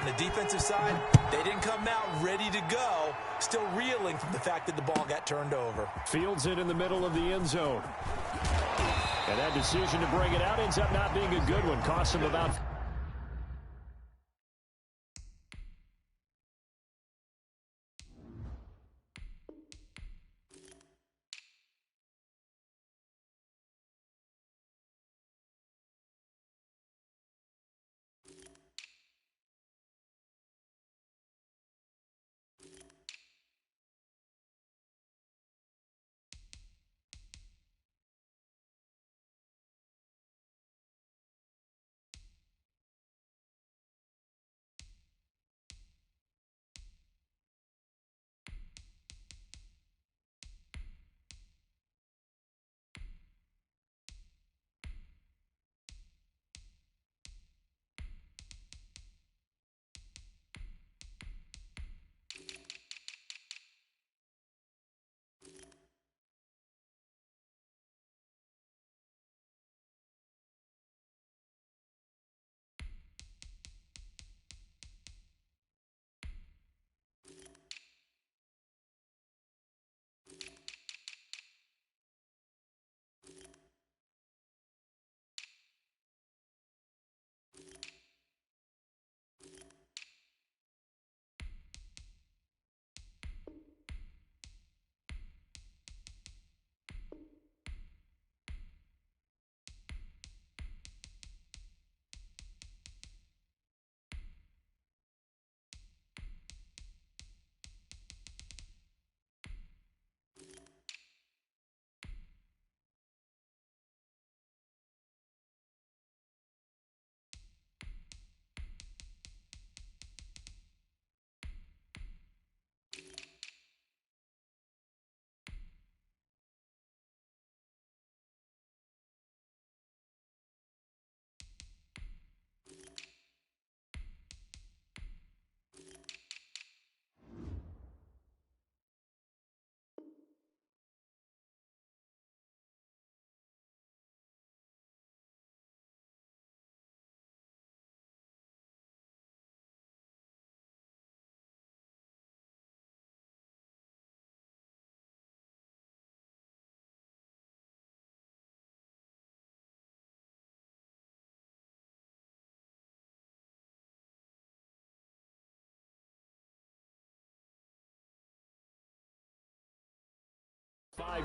the defensive side, they didn't come out ready to go, still reeling from the fact that the ball got turned over. Fields it in the middle of the end zone. And that decision to bring it out ends up not being a good one. Costs him about...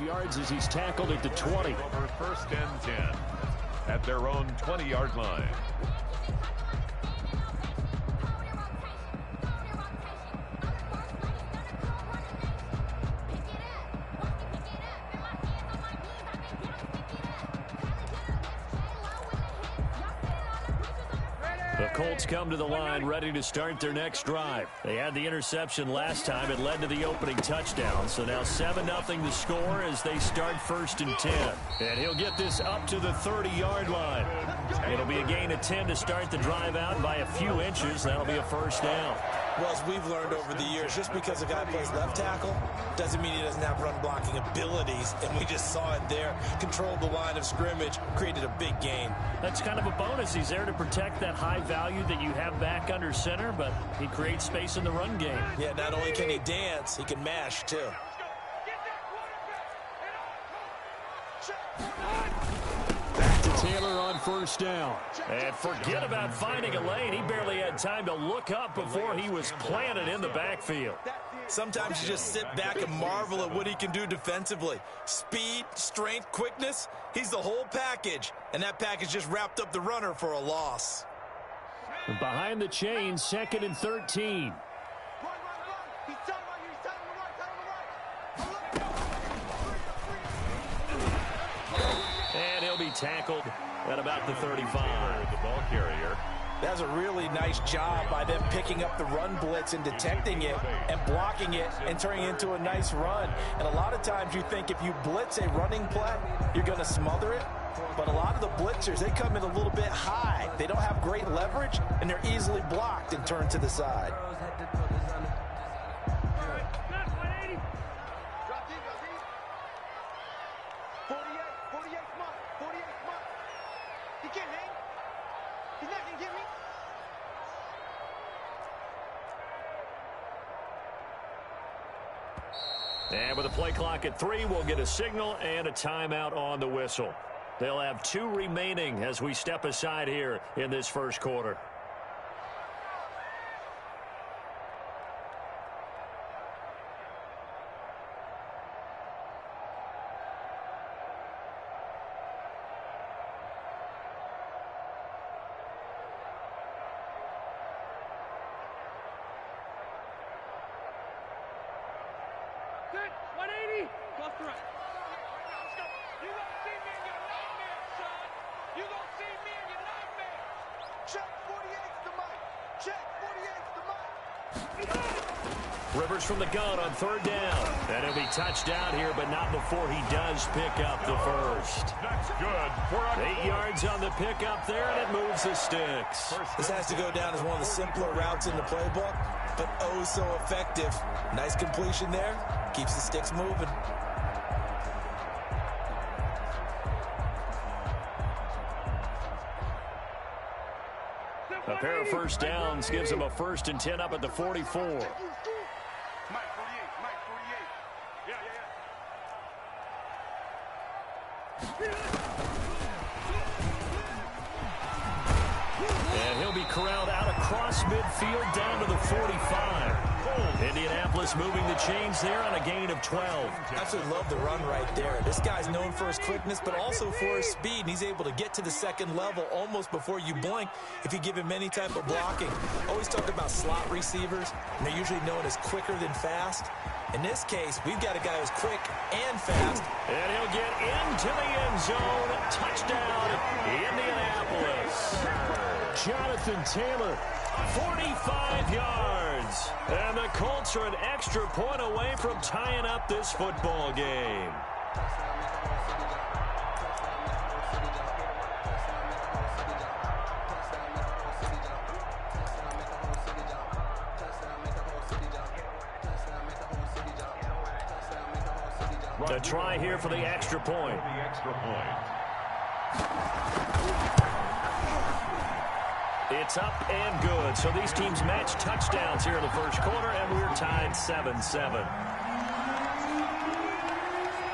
yards as he's tackled at the 20. Over 1st and 10 at their own 20-yard line. The Colts come to the line ready to start their next drive. They had the interception last time. It led to the opening touchdown. So now 7-0 the score as they start 1st and 10. And he'll get this up to the 30-yard line. It'll be a gain of 10 to start the drive out by a few inches. That'll be a 1st down. Well, as we've learned over the years, just because a guy plays left tackle doesn't mean he doesn't have run blocking abilities, and we just saw it there. Controlled the line of scrimmage, created a big gain. That's kind of a bonus. He's there to protect that high value that you have back under center, but he creates space in the run game. Yeah, not only can he dance, he can mash, too. Back to Taylor on 1st down. And forget about finding a lane. He barely had time to look up before he was planted in the backfield. Sometimes you just sit back and marvel at what he can do defensively. Speed, strength, quickness, he's the whole package. And that package just wrapped up the runner for a loss. Behind the chain, 2nd and 13. And he'll be tackled at about the 35. The ball carrier. That's a really nice job by them picking up the run blitz and detecting it and blocking it and turning it into a nice run. And a lot of times you think if you blitz a running play, you're going to smother it. But a lot of the blitzers, they come in a little bit high. They don't have great leverage, and they're easily blocked and turned to the side. And with the play clock at 3, we'll get a signal and a timeout on the whistle. They'll have 2 remaining as we step aside here in this first quarter. Rivers from the gun on 3rd down. And he'll be touched down here, but not before he does pick up the first. That's good. 8 yards on the pickup there, and it moves the sticks. This has to go down as one of the simpler routes in the playbook, but oh so effective. Nice completion there. Keeps the sticks moving. A pair of first downs gives him a 1st and 10 up at the 44. And he'll be corralled out across midfield down to the 45. Indianapolis moving the chains there on a gain of 12. Absolutely love the run right there. This guy's known for his quickness, but also for his speed. And he's able to get to the second level almost before you blink if you give him any type of blocking. Always talk about slot receivers, and they're usually known as quicker than fast. In this case, we've got a guy who's quick and fast. And he'll get into the end zone. Touchdown, Indianapolis. Jonathan Taylor, 45 yards. And the Colts are an extra point away from tying up this football game. A try here for the extra point. It's up and good. So these teams match touchdowns here in the first quarter, and we're tied 7-7.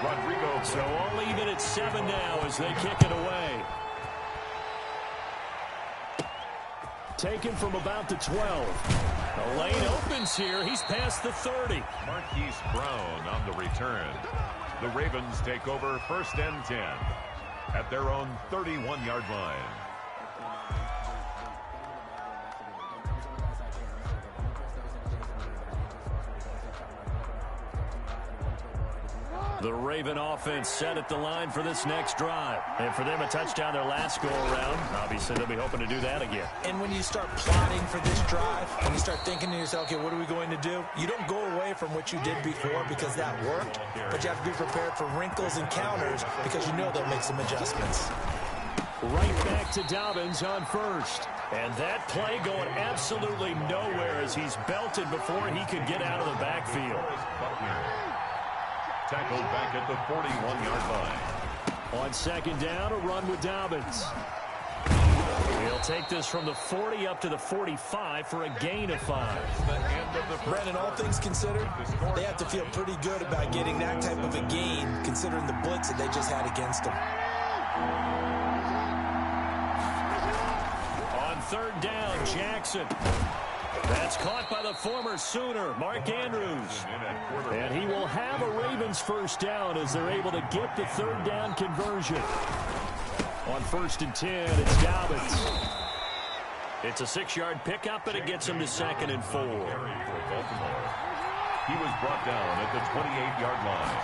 Rodrigo. So all even at 7 now as they kick it away. Taken from about the 12. The lane opens here. He's past the 30. Marquise Brown on the return. The Ravens take over 1st and 10 at their own 31-yard line. The Raven offense set at the line for this next drive. And for them, a touchdown their last go-around. Obviously, they'll be hoping to do that again. And when you start plotting for this drive, when you start thinking to yourself, okay, what are we going to do? You don't go away from what you did before because that worked, but you have to be prepared for wrinkles and counters because you know they'll make some adjustments. Right back to Dobbins on 1st. And that play going absolutely nowhere as he's belted before he could get out of the backfield. Tackled back at the 41-yard line. On 2nd down, a run with Dobbins. He'll take this from the 40 up to the 45 for a gain of 5. Brandon, all things considered, they have to feel pretty good about getting that type of a gain considering the blitz that they just had against them. On 3rd down, Jackson. That's caught by the former Sooner, Mark Andrews. And he will have a Ravens 1st down as they're able to get the 3rd down conversion. On 1st and 10, it's Dobbins. It's a 6-yard pickup, and it gets him to 2nd and 4. He was brought down at the 28-yard line.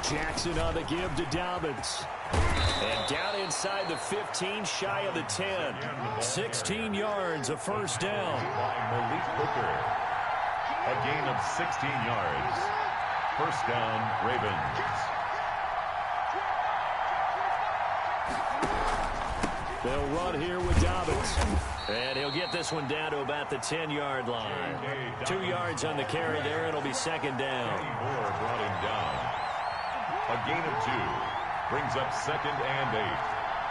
Jackson on the give to Dobbins. And down inside the 15, shy of the 10. 16 yards, a 1st down. Malik Hooker. A gain of 16 yards. 1st down, Ravens. They'll run here with Dobbins. And he'll get this one down to about the 10-yard line. 2 yards on the carry there. It'll be 2nd down. Moore brought him down. A gain of 2. Brings up 2nd and 8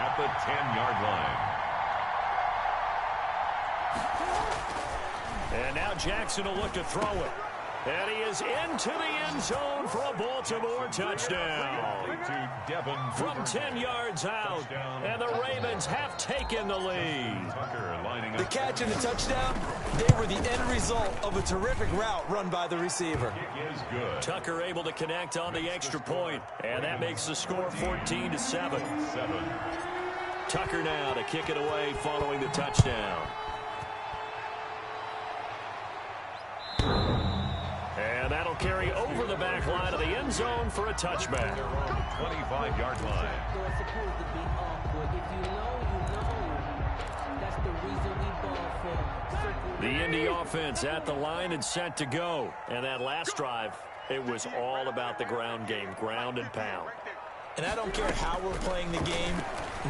at the 10-yard line. And now Jackson will look to throw it. And he is into the end zone for a Baltimore touchdown. From 10 yards out, and the Ravens have taken the lead. The catch and the touchdown, they were the end result of a terrific route run by the receiver. Tucker able to connect on the extra point, and that makes the score 14-7. Tucker now to kick it away following the touchdown. And that'll carry over the back line of the end zone for a touchback. 25-yard line. The Indy offense at the line and set to go. And that last drive, it was all about the ground game, ground and pound. And I don't care how we're playing the game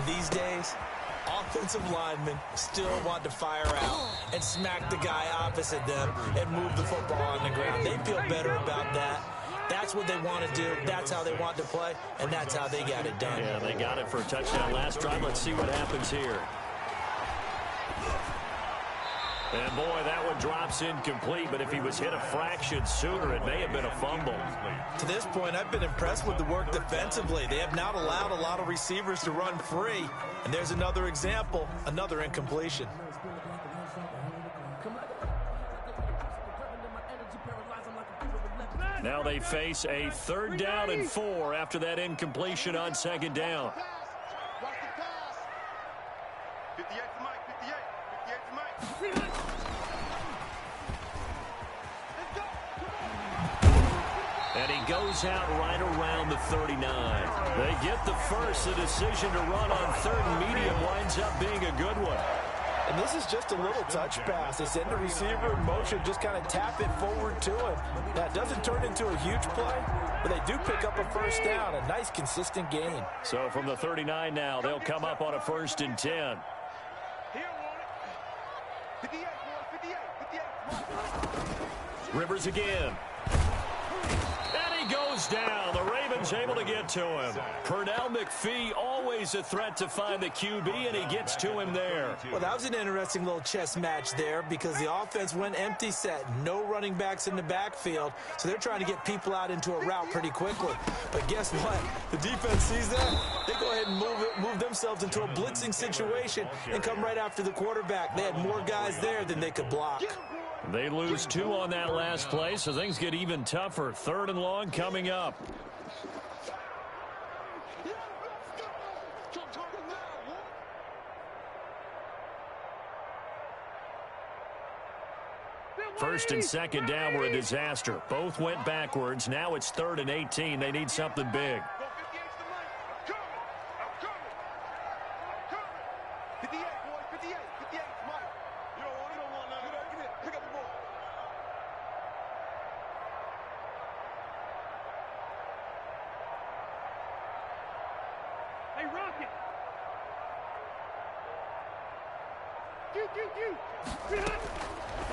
these days, offensive linemen still want to fire out and smack the guy opposite them and move the football on the ground. They feel better about that. That's what they want to do. That's how they want to play, and that's how they got it done. Yeah, they got it for a touchdown last drive. Let's see what happens here. And, boy, that one drops incomplete, but if he was hit a fraction sooner, it may have been a fumble. To this point, I've been impressed with the work defensively. They have not allowed a lot of receivers to run free. And there's another example, another incompletion. Now they face a 3rd down and 4 after that incompletion on 2nd down. And he goes out right around the 39. They get the first. The decision to run on 3rd and medium winds up being a good one. And this is just a little touch pass. They send the receiver in motion, just kind of tap it forward to him. Now, it doesn't turn into a huge play, but they do pick up a 1st down, a nice, consistent gain. So from the 39 now, they'll come up on a 1st and 10. Rivers again. And he goes down. The Ravens able to get to him. Pernell McPhee, always a threat to find the QB, and he gets to him there. Well, that was an interesting little chess match there because the offense went empty set. No running backs in the backfield, so they're trying to get people out into a route pretty quickly. But guess what? The defense sees that. They go ahead and move themselves into a blitzing situation and come right after the quarterback. They had more guys there than they could block. They lose 2 on that last play, so things get even tougher. 3rd and long coming up. First and 2nd down were a disaster. Both went backwards. Now it's 3rd and 18. They need something big.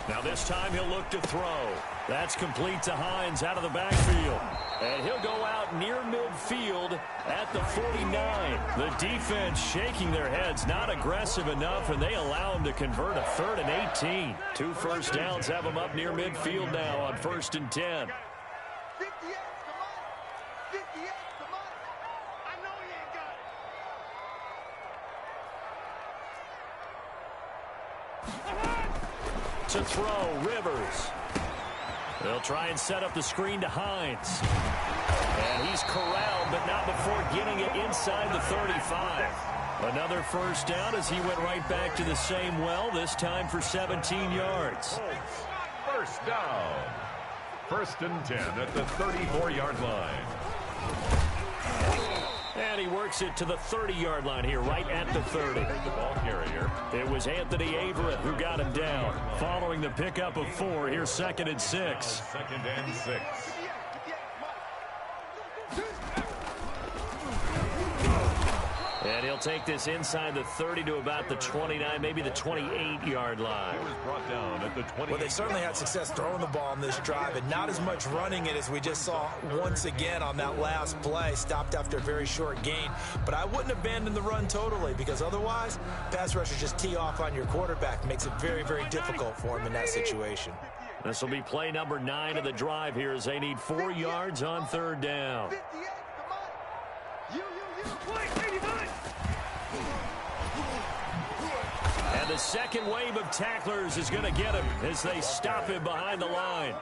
Now this time he'll look to throw. That's complete to Hines out of the backfield. And he'll go out near midfield at the 49. The defense shaking their heads, not aggressive enough, and they allow him to convert a 3rd and 18. 2 1st downs have him up near midfield now on 1st and 10. To throw, Rivers. They'll try and set up the screen to Hines. And he's corralled, but not before getting it inside the 35. Another 1st down as he went right back to the same well, this time for 17 yards. 1st down. 1st and 10 at the 34-yard line. And he works it to the 30-yard line here, right at the 30. The ball carrier. It was Anthony Averett who got him down. Following the pickup of 4, here's 2nd and 6. 2nd and 6. And he'll take this inside the 30 to about the 29, maybe the 28-yard line. He was brought down at the 20. Well, they certainly had success throwing the ball on this drive, and not as much running it as we just saw once again on that last play. Stopped after a very short gain. But I wouldn't abandon the run totally, because otherwise, pass rushers just tee off on your quarterback. Makes it very, very difficult for him in that situation. This will be play number 9 of the drive here as they need 4 yards on third down. And the second wave of tacklers is going to get him as they stop him behind the line.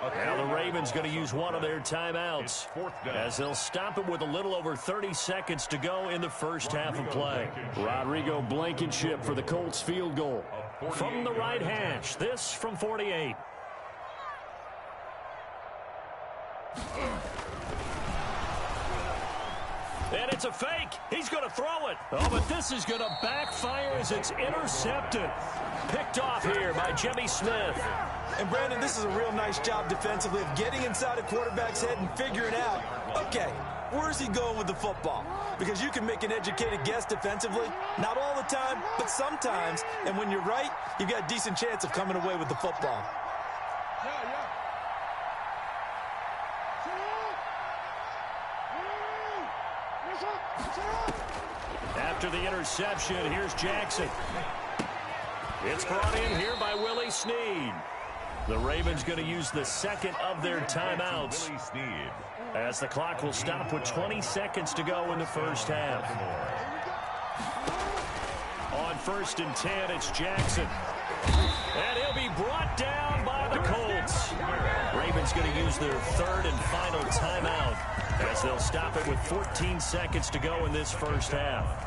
Now the Ravens going to use one of their timeouts as they'll stop it with a little over 30 seconds to go in the first half of play. Rodrigo Blankenship for the Colts field goal. From the right hash, this from 48. And it's a fake. He's going to throw it. Oh, but this is going to backfire as it's intercepted. Picked off here by Jimmy Smith. And, Brandon, this is a real nice job defensively of getting inside a quarterback's head and figuring out, okay, where's he going with the football? Because you can make an educated guess defensively. Not all the time, but sometimes. And when you're right, you've got a decent chance of coming away with the football. After the interception, here's Jackson. It's brought in here by Willie Snead. The Ravens going to use the second of their timeouts as the clock will stop with 20 seconds to go in the first half. On 1st and 10, it's Jackson. And he'll be brought down by the Colts. Ravens going to use their third and final timeout as they'll stop it with 14 seconds to go in this first half.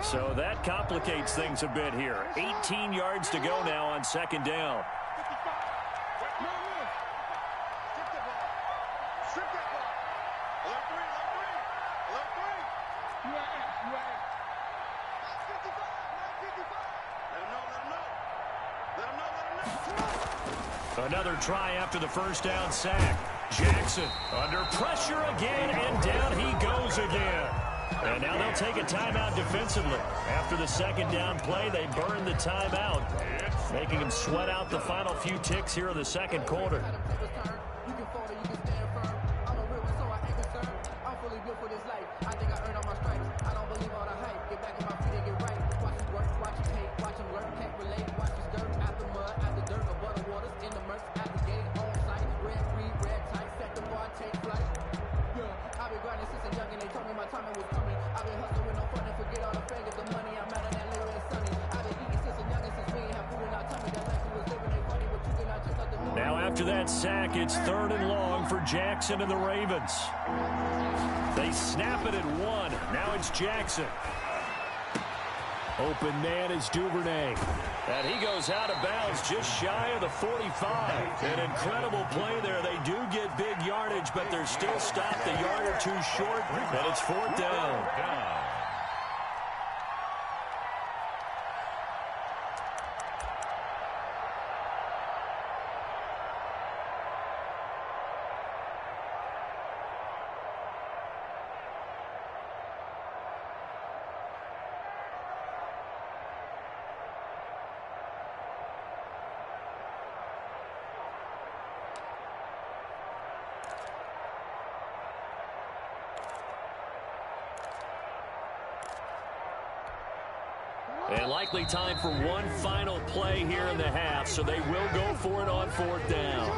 So that complicates things a bit here. 18 yards to go now on second down. Another try after the first down sack. Jackson under pressure again, and down he goes again. And now they'll take a timeout defensively. After the second down play, they burn the timeout, making them sweat out the final few ticks here in the second quarter. After that sack, it's 3rd and long for Jackson and the Ravens. They snap it at 1. Now it's Jackson. Open man is Duvernay. And he goes out of bounds just shy of the 45. An incredible play there. They do get big yardage, but they're still stopped a yard or two short. And it's 4th down. And likely time for one final play here in the half, so they will go for it on 4th down.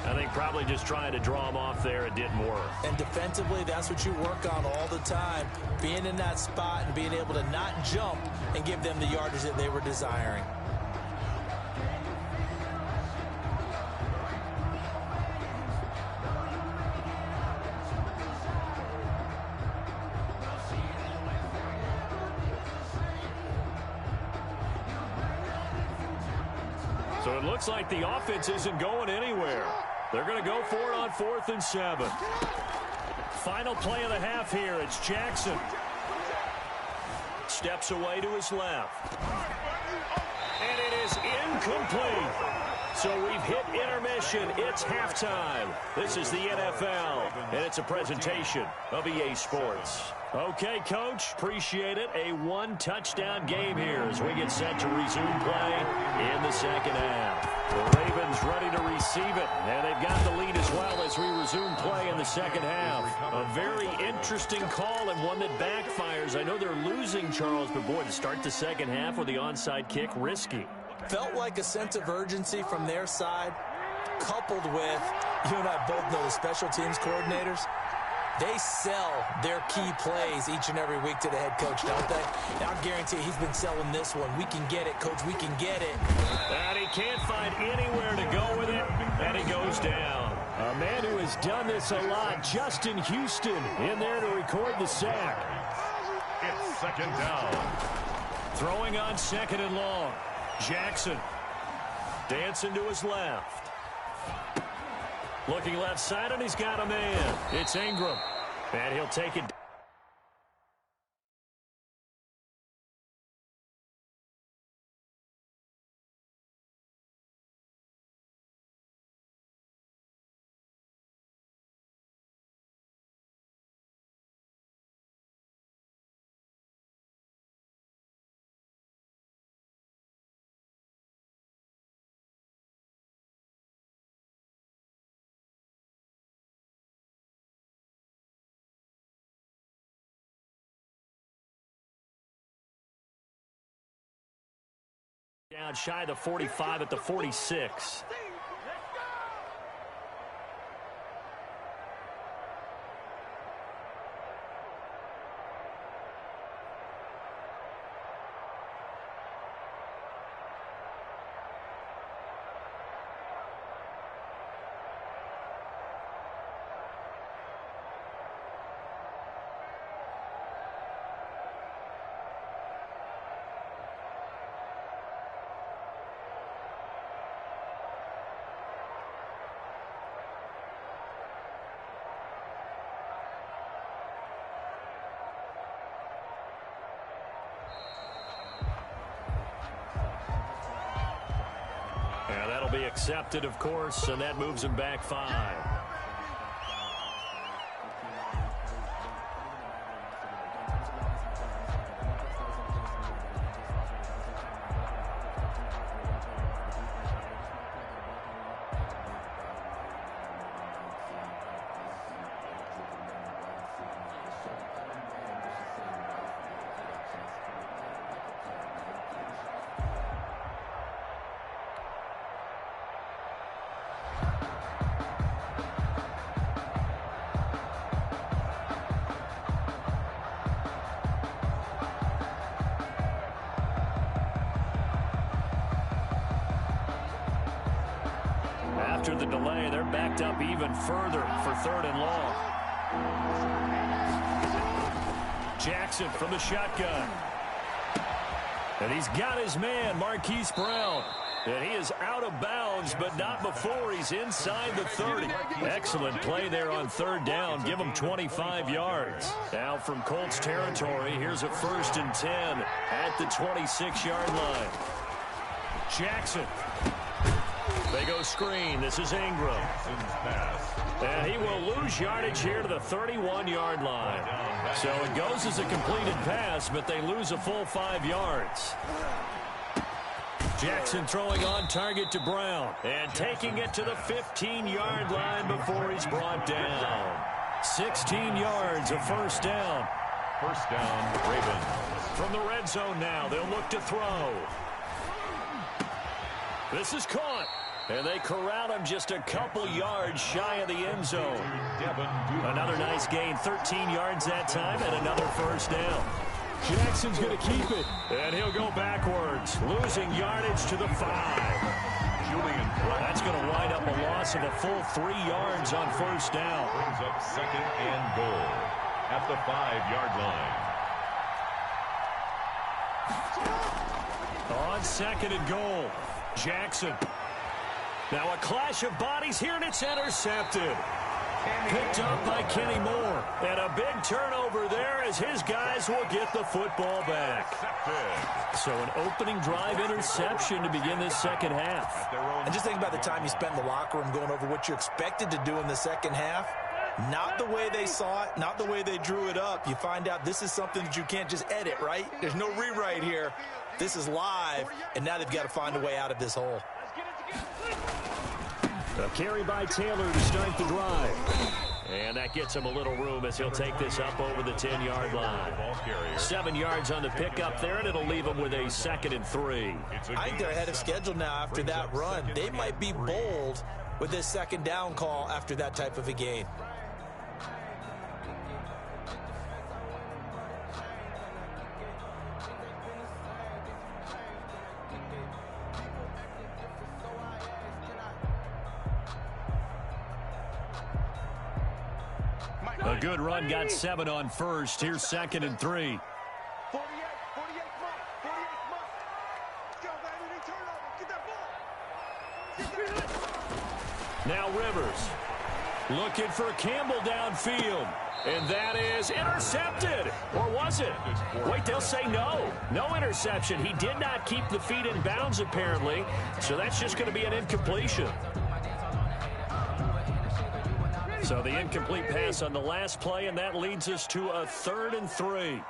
I think probably just trying to draw them off there. It didn't work. And defensively, that's what you work on all the time. Being in that spot and being able to not jump and give them the yardage that they were desiring. So it looks like the offense isn't going anywhere. They're going to go for it on 4th and 7. Final play of the half here. It's Jackson. Steps away to his left. And it is incomplete. So we've hit intermission. It's halftime. This is the NFL, and it's a presentation of EA Sports. Okay, Coach, appreciate it. A one-touchdown game here as we get set to resume play in the second half. The Ravens ready to receive it, and they've got the lead as well as we resume play in the second half. A very interesting call and one that backfires. I know they're losing, Charles, but boy, to start the second half with the onside kick, risky. Felt like a sense of urgency from their side, coupled with, you and I both know the special teams coordinators. They sell their key plays each and every week to the head coach, don't they? And I guarantee he's been selling this one. We can get it, Coach. We can get it. And he can't find anywhere to go with it, and he goes down. A man who has done this a lot, Justin Houston, in there to record the sack. It's second down. Throwing on second and long. Jackson dancing to his left. Looking left side, and he's got a man. It's Ingram, and he'll take it. Down shy of the 45 at the 46. Yeah, that'll be accepted, of course, and that moves him back 5. After the delay, they're backed up even further for third and long. Jackson from the shotgun. And he's got his man, Marquise Brown. And he is out of bounds, but not before he's inside the 30. Excellent play there on third down. Give him 25 yards. Now from Colts territory, here's a 1st and 10 at the 26-yard line. Jackson. They go screen. This is Ingram. And he will lose yardage here to the 31-yard line. So it goes as a completed pass, but they lose a full 5 yards. Jackson throwing on target to Brown. And taking it to the 15-yard line before he's brought down. 16 yards, a first down. First down, Ravens. From the red zone now, they'll look to throw. This is caught. And they corral him just a couple yards shy of the end zone. Another nice gain, 13 yards that time, and another first down. Jackson's going to keep it. And he'll go backwards, losing yardage to the 5. That's going to wind up a loss of a full 3 yards on first down. Brings up second and goal at the 5-yard line. On second and goal, Jackson. Now a clash of bodies here, and it's intercepted. Picked up by Kenny Moore. And a big turnover there as his guys will get the football back. So an opening drive interception to begin this second half. And just think about the time you spent in the locker room going over what you expected to do in the second half. Not the way they saw it, not the way they drew it up. You find out this is something that you can't just edit, right? There's no rewrite here. This is live, and now they've got to find a way out of this hole. A carry by Taylor to start the drive. And that gets him a little room as he'll take this up over the 10-yard line. 7 yards on the pickup there, and it'll leave him with a 2nd and 3. I think they're ahead of schedule now after that run. They might be bold with this second down call after that type of a gain. A good run, got 7 on first. Here's 2nd and 3. Now Rivers looking for Campbell downfield. And that is intercepted. Or was it? Wait, they'll say no. No interception. He did not keep the feet in bounds, apparently. So that's just going to be an incompletion. So the incomplete pass on the last play, and that leads us to a 3rd and 3.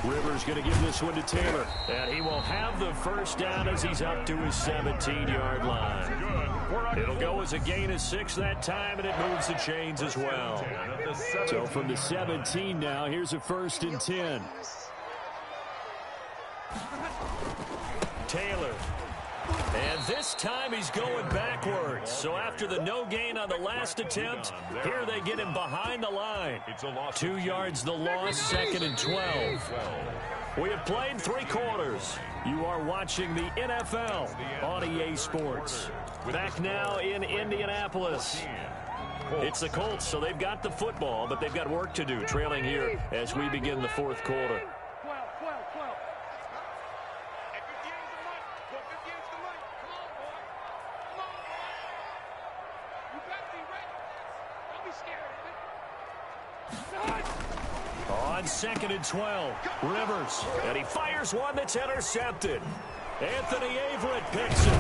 Rivers going to give this one to Taylor. And he will have the first down as he's up to his 17-yard line. It'll go as a gain of 6 that time, and it moves the chains as well. So from the 17 now, here's a 1st and 10. Taylor. And this time he's going backwards. So after the no gain on the last attempt, here they get him behind the line. 2 yards the loss, 2nd and 12. We have played 3 quarters. You are watching the NFL on EA Sports. Back now in Indianapolis. It's the Colts, so they've got the football, but they've got work to do, trailing here as we begin the 4th quarter. On 2nd and 12, Rivers, and he fires one that's intercepted. Anthony Averett picks it.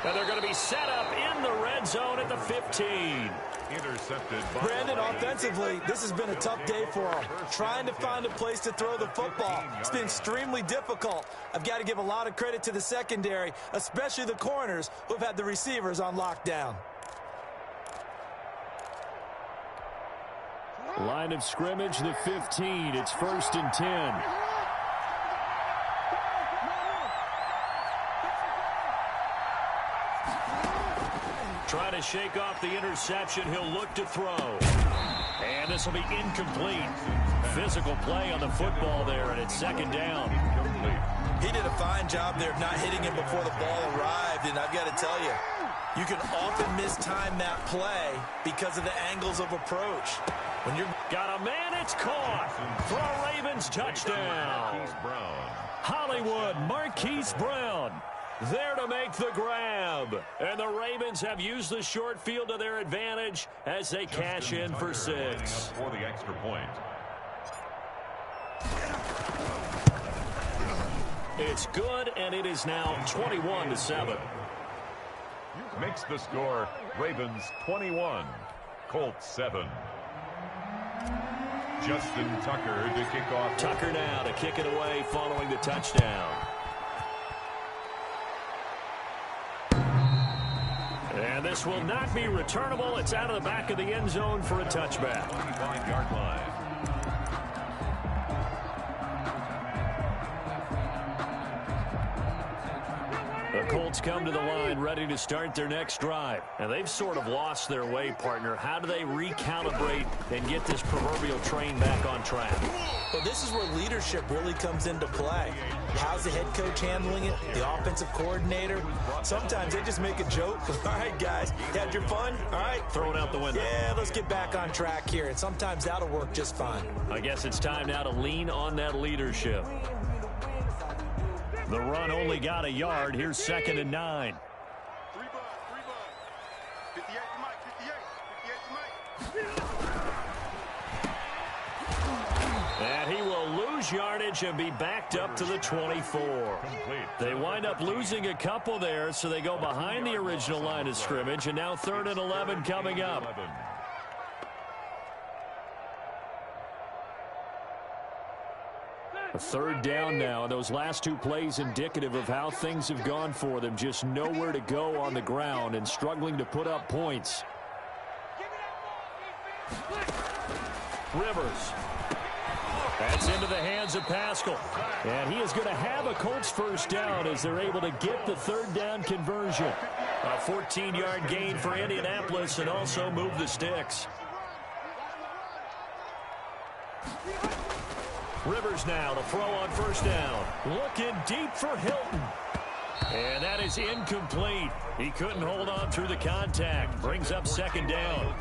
And they're going to be set up in the red zone at the 15. Intercepted by Brandon, offensively, this has been a tough day for them. Trying to find a place to throw the football. It's been extremely difficult. I've got to give a lot of credit to the secondary, especially the corners who have had the receivers on lockdown. Line of scrimmage, the 15. It's 1st and 10. Trying to shake off the interception. He'll look to throw. And this will be incomplete. Physical play on the football there, and it's 2nd down. He did a fine job there of not hitting him before the ball arrived, and I've got to tell you, you can often mistime that play because of the angles of approach. When you're got a man, it's caught for a Ravens touchdown. Hollywood Marquise Brown there to make the grab. And the Ravens have used the short field to their advantage as they cash in for 6. For the extra point. It's good, and it is now 21-7. Makes the score Ravens 21, Colts 7. Justin Tucker to kick off. Tucker now to kick it away following the touchdown. And this will not be returnable. It's out of the back of the end zone for a touchback. 25-yard line. The Colts come to the line ready to start their next drive. And they've sort of lost their way, partner. How do they recalibrate and get this proverbial train back on track? Well, this is where leadership really comes into play. How's the head coach handling it? The offensive coordinator? Sometimes they just make a joke. All right, guys, you had your fun? All right. Throw it out the window. Yeah, let's get back on track here. And sometimes that'll work just fine. I guess it's time now to lean on that leadership. The run only got a yard. Here's 2nd and 9. And he will lose yardage and be backed up to the 24. They wind up losing a couple there, so they go behind the original line of scrimmage, and now 3rd and 11 coming up. A 3rd down now. Those last 2 plays indicative of how things have gone for them. Just nowhere to go on the ground and struggling to put up points. Rivers. That's into the hands of Pascal. And he is going to have a Colts 1st down as they're able to get the 3rd down conversion. A 14-yard gain for Indianapolis and also move the sticks. Rivers now to throw on 1st down. Looking deep for Hilton. And that is incomplete. He couldn't hold on through the contact. Brings up 2nd down.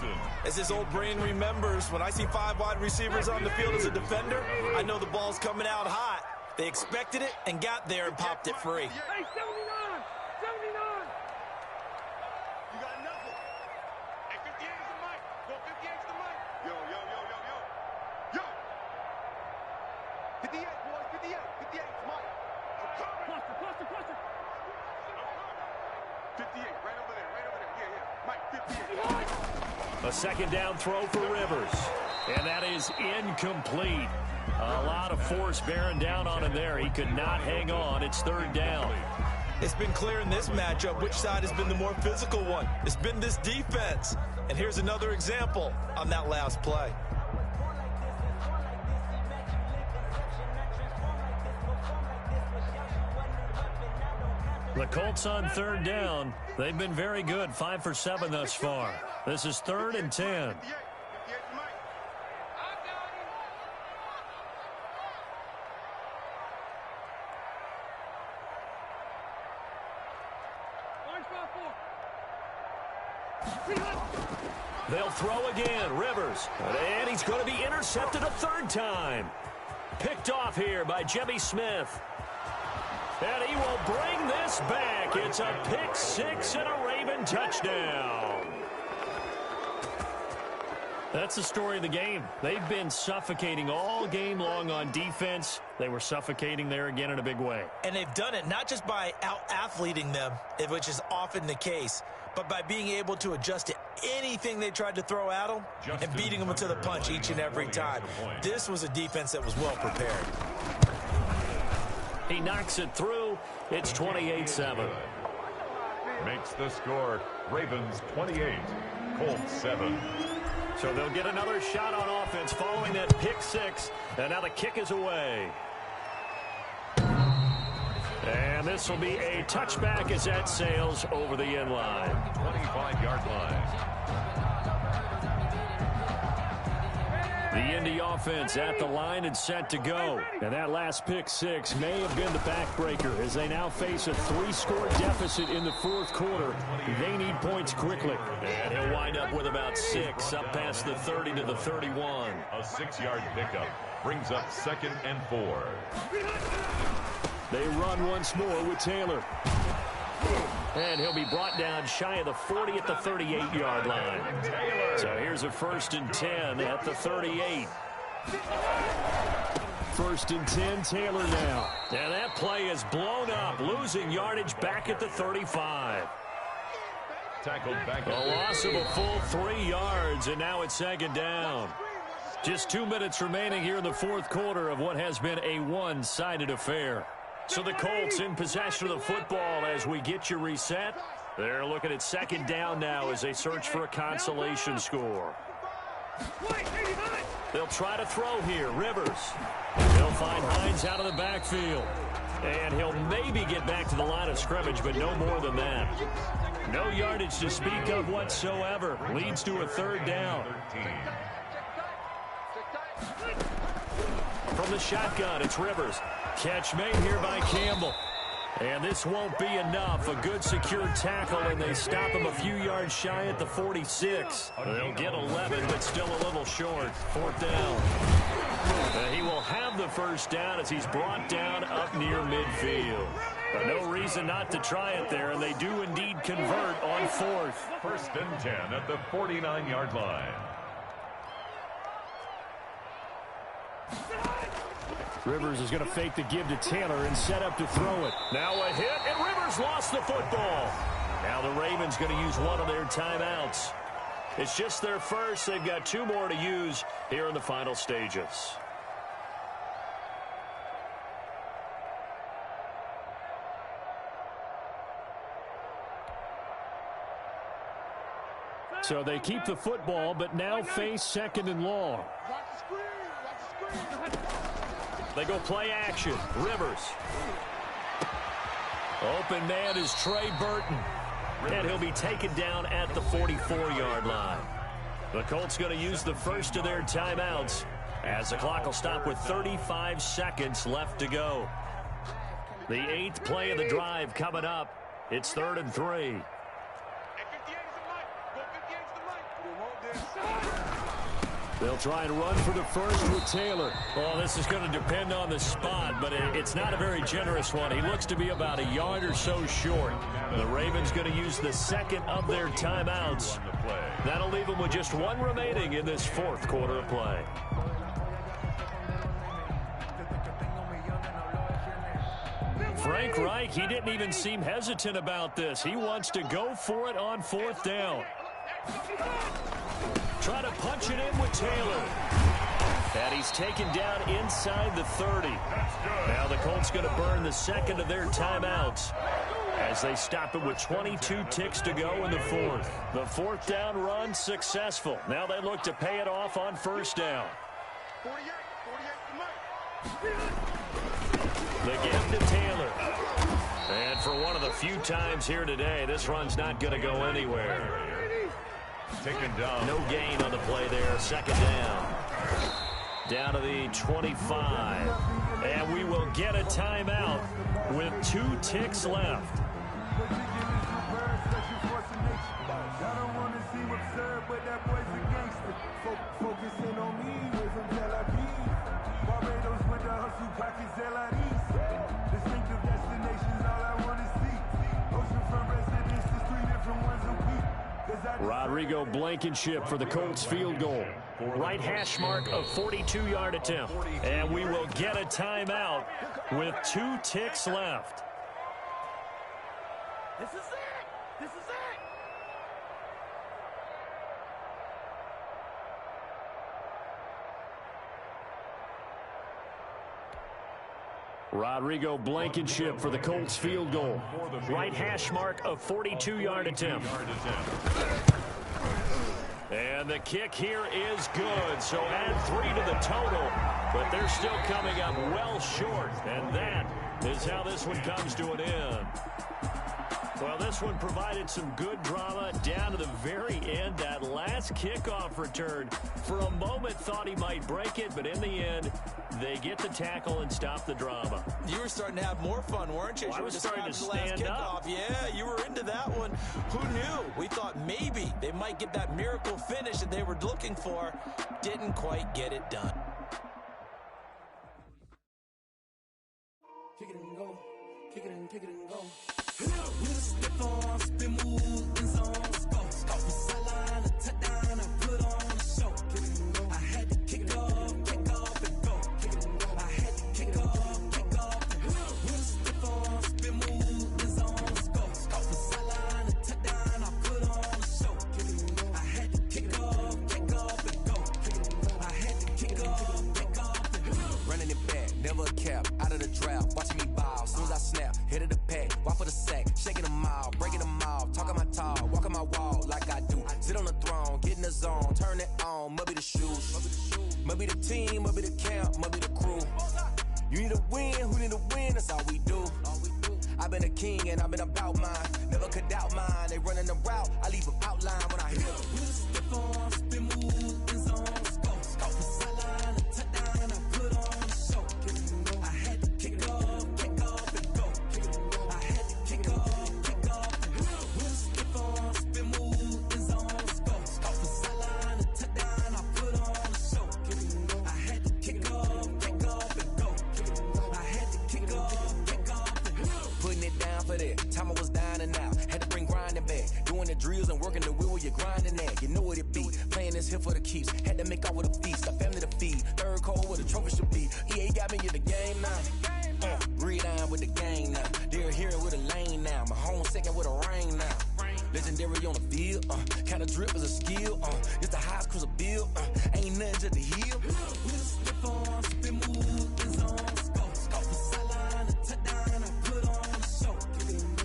As his old brain remembers, when I see 5 wide receivers on the field as a defender, I know the ball's coming out hot. They expected it and got there and popped it free. Hey, 79! 79! You got nothing. Hey, 58's the mic. Go, 58's the mic. Yo, yo, yo, yo, yo. Yo! 58, boys, 58. 58's mic. I'm coming. Cluster. 58, right over there. Yeah. Mike, 58. A 2nd down throw for Rivers. And that is incomplete. A lot of force bearing down on him there. He could not hang on. It's 3rd down. It's been clear in this matchup which side has been the more physical one. It's been this defense. And here's another example on that last play. The Colts on 3rd down. They've been very good, 5 for 7 thus far. This is 3rd and 10. They'll throw again. Rivers. And he's going to be intercepted a 3rd time. Picked off here by Jimmy Smith. And he will bring this back. It's a pick 6 and a Raven touchdown. That's the story of the game. They've been suffocating all game long on defense. They were suffocating there again in a big way. And they've done it not just by out-athleting them, which is often the case, but by being able to adjust to anything they tried to throw at them and beating them to the punch each and every time. This was a defense that was well prepared. He knocks it through. It's 28-7. Makes the score Ravens 28, Colts 7. So they'll get another shot on offense following that pick 6. And now the kick is away. And this will be a touchback as that sails over the end line. 25-yard line. The Indy offense at the line and set to go. And that last pick 6 may have been the backbreaker as they now face a 3-score deficit in the 4th quarter. They need points quickly. And he'll wind up with about 6 up past the 30 to the 31. A 6-yard pickup brings up 2nd and 4. They run once more with Taylor. And he'll be brought down shy of the 40 at the 38-yard line. So here's a 1st and 10 at the 38. 1st and 10, Taylor now. And that play is blown up, losing yardage back at the 35. Tackled back. A loss of a full 3 yards, and now it's 2nd down. Just 2 minutes remaining here in the 4th quarter of what has been a one-sided affair. So the Colts in possession of the football as we get you reset. They're looking at 2nd down now as they search for a consolation score. They'll try to throw here. Rivers. They'll find Hines out of the backfield. And he'll maybe get back to the line of scrimmage, but no more than that. No yardage to speak of whatsoever. Leads to a 3rd down. From the shotgun, it's Rivers. Catch made here by Campbell. And this won't be enough. A good secure tackle, and they stop him a few yards shy at the 46. They'll get 11, but still a little short. 4th down. He will have the first down as he's brought down up near midfield. But no reason not to try it there, and they do indeed convert on 4th. 1st and 10 at the 49-yard line. Rivers is going to fake the give to Taylor and set up to throw it. Now a hit, and Rivers lost the football. Now the Ravens going to use one of their timeouts. It's just their first. They've got 2 more to use here in the final stages. So they keep the football, but now face 2nd and long. They go play action. Rivers. Open man is Trey Burton. And he'll be taken down at the 44-yard line. The Colts going to use the first of their timeouts as the clock will stop with 35 seconds left to go. The 8th play of the drive coming up. It's 3rd and 3. They'll try and run for the first with Taylor. Well, this is going to depend on the spot, but it's not a very generous one. He looks to be about a yard or so short. The Ravens going to use the 2nd of their timeouts. That'll leave them with just 1 remaining in this 4th quarter of play. Frank Reich, he didn't even seem hesitant about this. He wants to go for it on 4th down. Try to punch it in with Taylor. And he's taken down inside the 30. Now the Colts going to burn the 2nd of their timeouts as they stop it with 22 ticks to go in the 4th. The 4th down run successful. Now they look to pay it off on 1st down. The give to Taylor. And for one of the few times here today, this run's not going to go anywhere. Taken down. No gain on the play there. 2nd down. Down to the 25. And we will get a timeout with 2 ticks left. Rodrigo Blankenship for the Colts field goal. Right hash mark of 42-yard attempt. And we will get a timeout with 2 ticks left. This is it! This is it! Rodrigo Blankenship for the Colts field goal. Right hash mark of 42-yard attempt. And the kick here is good. So add 3 to the total. But they're still coming up well short. And that is how this one comes to an end. Well, this one provided some good drama down to the very end. That last kickoff return, for a moment, thought he might break it, but in the end, they get the tackle and stop the drama. You were starting to have more fun, weren't you? Well, I was starting to stand up. Yeah, you were into that one. Who knew? We thought maybe they might get that miracle finish that they were looking for. Didn't quite get it done. Kick it and go. Kick it and go. With a step on, spin move, in zone, scope. From sideline to touchdown, I put on a show. I had to kick off and go. I had to kick off and go. With a step on, spin move, in zone, scope. From sideline to touchdown, I put on a show. I had to kick off and go. I had to kick off and go. Running it back, never a cap, out of the draft, watching me ball. Soon as I snap, hit of the pack, walk for the sack, shaking them out, breaking them off, talking my talk, walking my wall like I do. Sit on the throne, get in the zone, turn it on, must be the shoes, must be the team, must be the camp, must be the crew. You need a win, who need a win, that's all we do. I've been a king and I've been about mine, never could doubt mine. They running the route, I leave them outline when I hit them. Step on, spin move, in zone, scope from sideline to touchdown, I put on a show. I had to kick off and go. I had to kick off and go. Step on, spin move, in zone, scope from sideline to touchdown, I put on a show. I had to kick off been working the wheel where you're grinding at. You know what it be. Playing this here for the keeps. Had to make out with a feast. Got family to feed. Third cold where the trophy should be. EA got me in the game now. Read on with the gang now. They're here with a lane now. My home second with a rain now. Legendary on the field. Kinda drip is a skill. It's the highest cruiser bill. Ain't nothing just to heal. With a slip on, spin move, in zone, scope. Scope the sideline, a touchdown, I put on a show.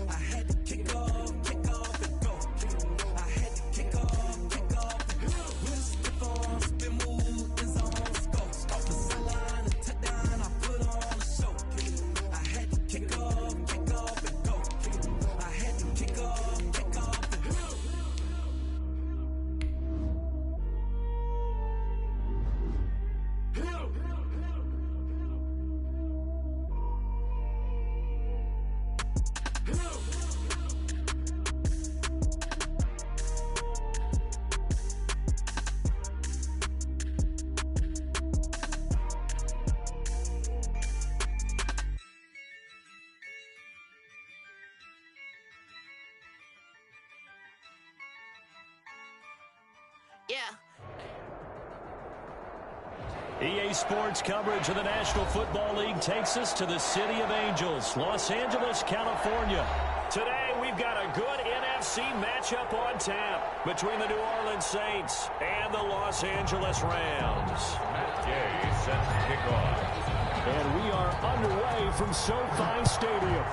I had to kick off and go. I had to kick off and go. With a slip on, spin move, in zone, scope. Scope the sideline, a touchdown, I put on a show. I had to kick off and go. I had to kick off and go. EA Sports coverage of the National Football League takes us to the City of Angels, Los Angeles, California. Today, we've got a good NFC matchup on tap between the New Orleans Saints and the Los Angeles Rams. Matt Gay set to kick off. And we are underway from SoFi Stadium.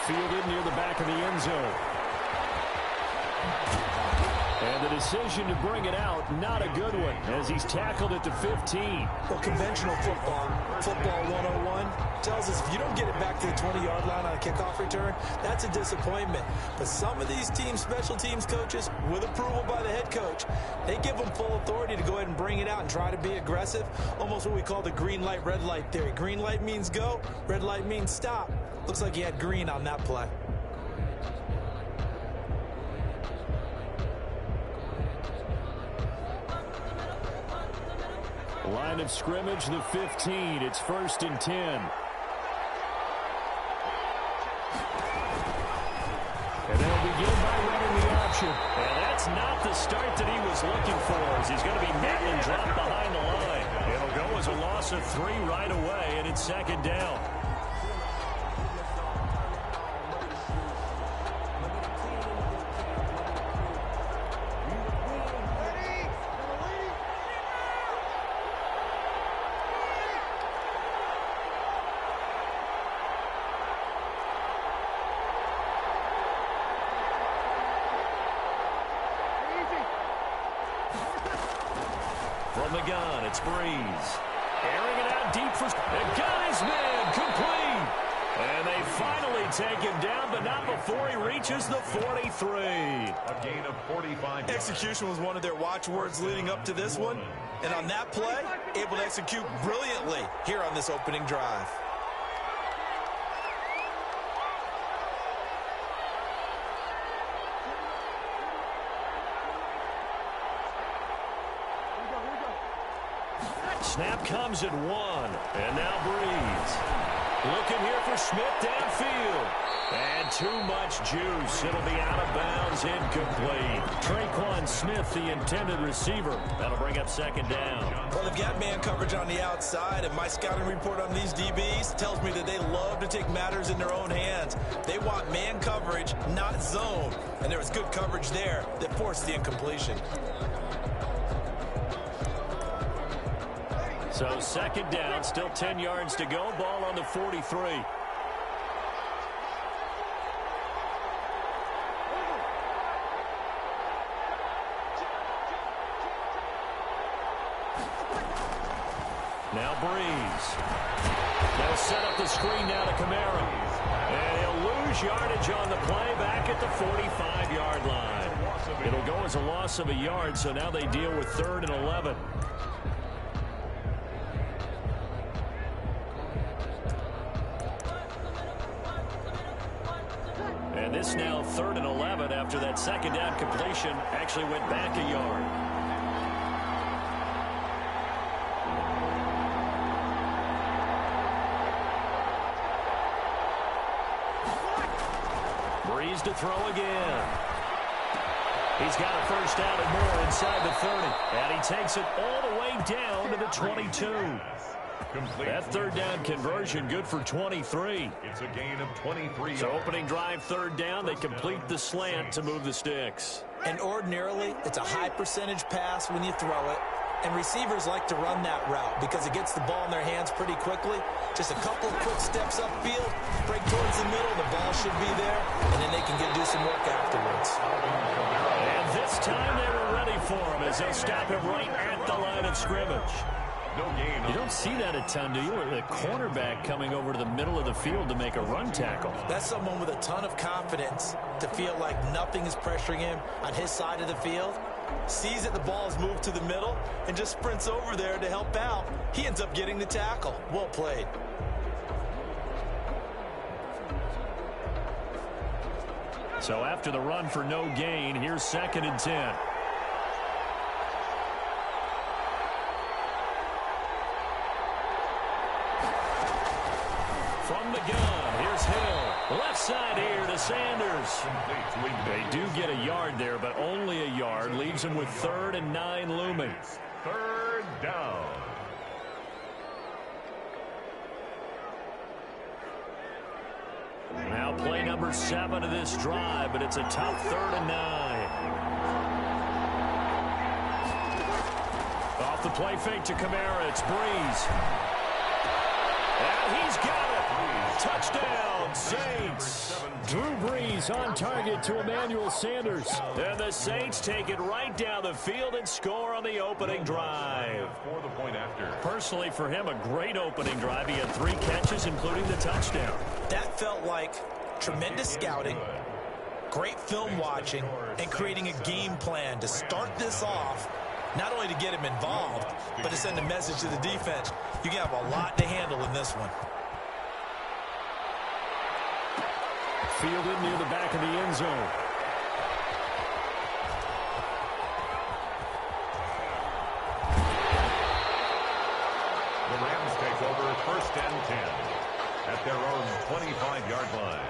Fielded near the back of the end zone. And the decision to bring it out, not a good one, as he's tackled at the 15. Well, conventional football 101, tells us if you don't get it back to the 20-yard line on a kickoff return, that's a disappointment. But some of these teams, special teams coaches, with approval by the head coach, they give them full authority to go ahead and bring it out and try to be aggressive, almost what we call the green light, red light theory. Green light means go, red light means stop. Looks like he had green on that play. Line of scrimmage, the 15. It's 1st and 10. And they'll begin by running the option. And that's not the start that he was looking for, as he's going to be met and dropped behind the line. It'll go as a loss of 3 right away, and it's 2nd down. From the gun, it's Breeze. Airing it out deep for... And got his man complete. And they finally take him down, but not before he reaches the 43. A gain of 45 yards. Execution was one of their watchwords leading up to this one. And on that play, able to execute brilliantly here on this opening drive. Snap comes at 1. And now Breeze. Looking here for Smith downfield. And too much juice. It'll be out of bounds, incomplete. Traquan Smith, the intended receiver. That'll bring up 2nd down. Well, they've got man coverage on the outside, and my scouting report on these DBs tells me that they love to take matters in their own hands. They want man coverage, not zone. And there was good coverage there that forced the incompletion. So 2nd down, still 10 yards to go. Ball on the 43. Now Breeze. They'll set up the screen now to Kamara. And he'll lose yardage on the play back at the 45-yard line. It'll go as a loss of a yard, so now they deal with 3rd and 11. And this now 3rd and 11 after that 2nd down completion actually went back a yard. Breeze to throw again. He's got a first down and more inside the 30. And he takes it all the way down to the 22. That third down conversion good for 23. It's a gain of 23. So opening drive, third down. They complete the slant to move the sticks. And ordinarily, it's a high percentage pass when you throw it. And receivers like to run that route because it gets the ball in their hands pretty quickly. Just a couple of quick steps upfield, break towards the middle, the ball should be there, and then they can do some work afterwards. And this time they were ready for him as they'll stop him right at the line of scrimmage. No gain. You don't see that a ton, do you? The cornerback coming over to the middle of the field to make a run tackle. That's someone with a ton of confidence to feel like nothing is pressuring him on his side of the field. Sees that the ball is moved to the middle and just sprints over there to help out. He ends up getting the tackle. Well played. So after the run for no gain, here's 2nd and 10. From the gun, here's Hill. Left side here to Sanders. They do get a yard there, but only a yard. Leaves them with 3rd and 9 looming. Third down. Now play number 7 of this drive, but it's a tough 3rd and 9. Off the play fake to Kamara, it's Breeze. And he's got it. Touchdown, Saints. Drew Brees on target to Emmanuel Sanders. And the Saints take it right down the field and score on the opening drive. For the point after. Personally, for him, a great opening drive. He had 3 catches, including the touchdown. That felt like tremendous scouting, great film watching, and creating a game plan to start this off, not only to get him involved, but to send a message to the defense. You have a lot to handle in this one. Fielded near the back of the end zone. The Rams take over 1st and 10 at their own 25-yard line.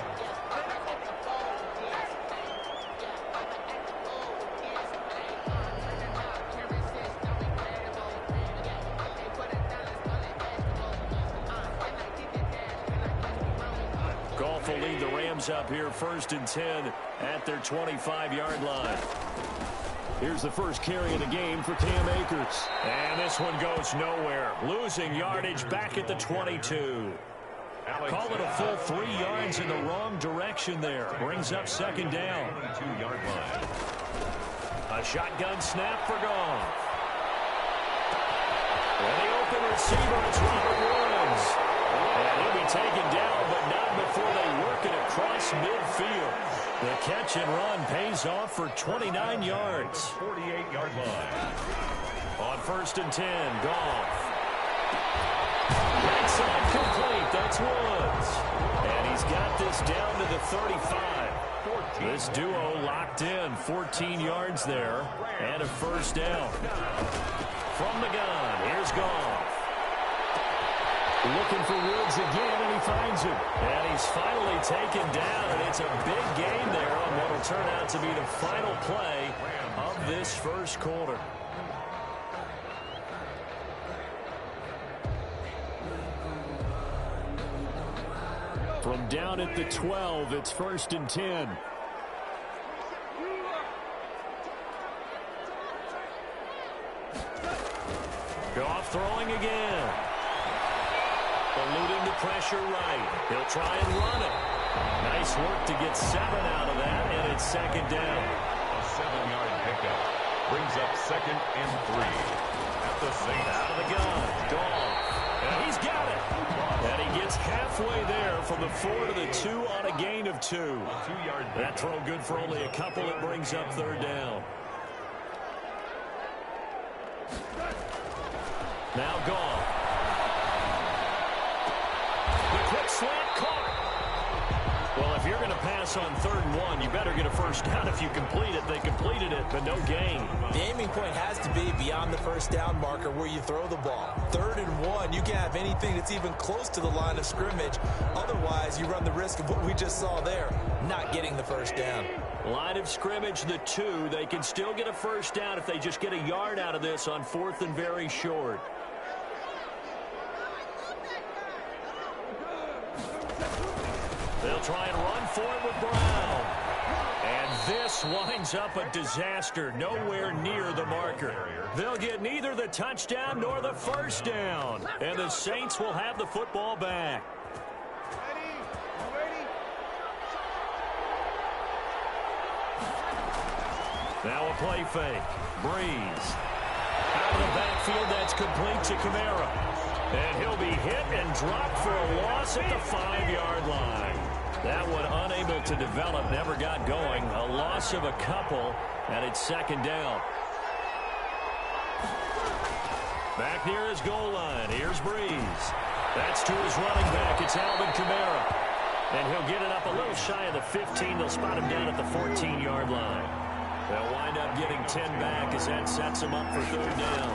Goff will lead the Rams up here 1st and 10 at their 25-yard line. Here's the first carry of the game for Cam Akers. And this one goes nowhere. Losing yardage back at the 22. Call it a full 3 yards in the wrong direction there. Brings up 2nd down. 2-yard line. A shotgun snap for Goff. And the open receiver, it's Robert Woods. And he'll be taken down, but not before they work it across midfield. The catch and run pays off for 29 yards. 48-yard line. On 1st and 10, Goff. Right side complete. That's Woods. And he's got this down to the 35. This duo locked in. 14 yards there. And a first down. From the gun, here's Goff. Looking for Woods again, and he finds him. And he's finally taken down, and it's a big gain there on what will turn out to be the final play of this first quarter. From down at the 12, it's 1st and 10. Goff throwing again. Eluding the pressure right. He'll try and run it. Nice work to get 7 out of that, and it's 2nd down. A 7-yard pickup brings up 2nd and 3 at the Saints. Out of the gun. Goff. And he's got it. And he gets halfway there from the 4 to the 2 on a gain of 2. 2-yard That throw good for only a couple. It brings up 3rd down. Now Goff. The quick slant caught. Well, if you're going to pass this on 3rd and 1. You better get a first down if you complete it. They completed it, but no gain. The aiming point has to be beyond the first down marker where you throw the ball. 3rd and 1, you can't have anything that's even close to the line of scrimmage. Otherwise, you run the risk of what we just saw there, not getting the first down. Line of scrimmage, the 2. They can still get a first down if they just get a yard out of this on 4th and very short. They'll try and run for it with Brown. And this winds up a disaster, nowhere near the marker. They'll get neither the touchdown nor the first down. And the Saints will have the football back. Now a play fake. Breeze. Out of the backfield, that's complete to Kamara. And he'll be hit and dropped for a loss at the 5-yard line. That one unable to develop, never got going. A loss of a couple, and it's 2nd down. Back near his goal line. Here's Breeze. That's to his running back. It's Alvin Kamara. And he'll get it up a little shy of the 15. They'll spot him down at the 14-yard line. They'll wind up getting 10 back as that sets him up for 3rd down.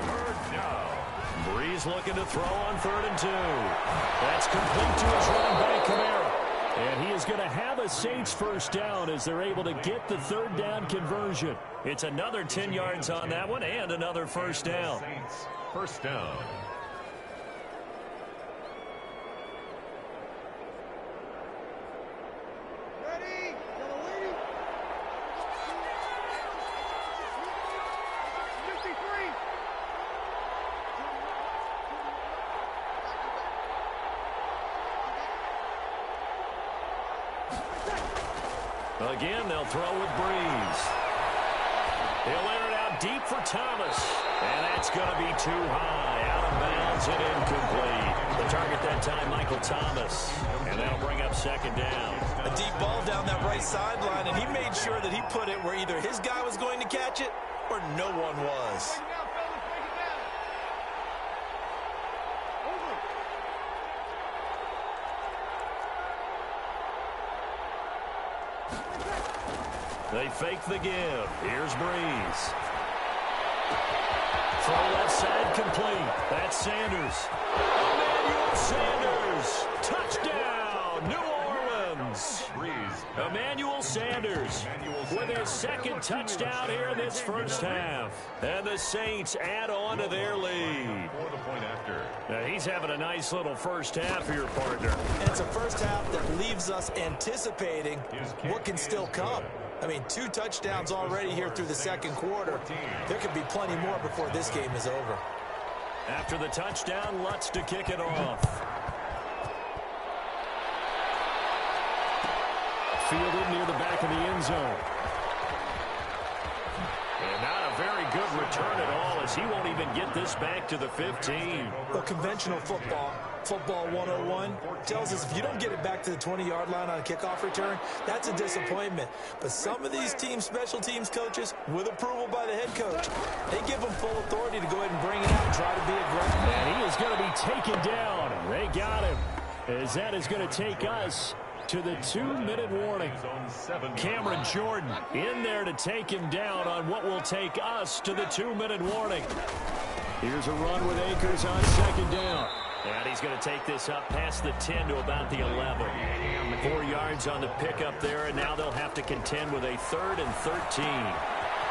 Breeze looking to throw on 3rd and 2. That's complete to his running back, Kamara. And he is going to have a Saints first down as they're able to get the 3rd down conversion. It's another 10 yards on that one and another first down. Saints first down. Again, they'll throw with Breeze. He'll air it out deep for Thomas. And that's going to be too high. Out of bounds and incomplete. The target that time, Michael Thomas. And that'll bring up 2nd down. A deep ball down that right sideline, and he made sure that he put it where either his guy was going to catch it or no one was. They fake the give. Here's Breeze. Throw left side complete. That's Sanders. Emmanuel Sanders. Touchdown, New Orleans. Emmanuel Sanders with his 2nd touchdown here in this first half. And the Saints add on to their lead. Now he's having a nice little first half here, partner. And it's a first half that leaves us anticipating what can still come. I mean, 2 touchdowns already here through the 2nd quarter. There could be plenty more before this game is over. After the touchdown, Lutz to kick it off. Fielded near the back of the end zone. And not a very good return at all as he won't even get this back to the 15. Well, conventional football 101, tells us if you don't get it back to the 20-yard line on a kickoff return, that's a disappointment. But some of these special teams coaches, with approval by the head coach, they give them full authority to go ahead and bring it out and try to be aggressive. And he is going to be taken down. They got him, as that is going to take us to the 2-minute warning. Cameron Jordan in there to take him down on what will take us to the 2-minute warning. Here's a run with Akers on 2nd down. And he's going to take this up past the 10 to about the 11. 4 yards on the pickup there, and now they'll have to contend with a 3rd and 13.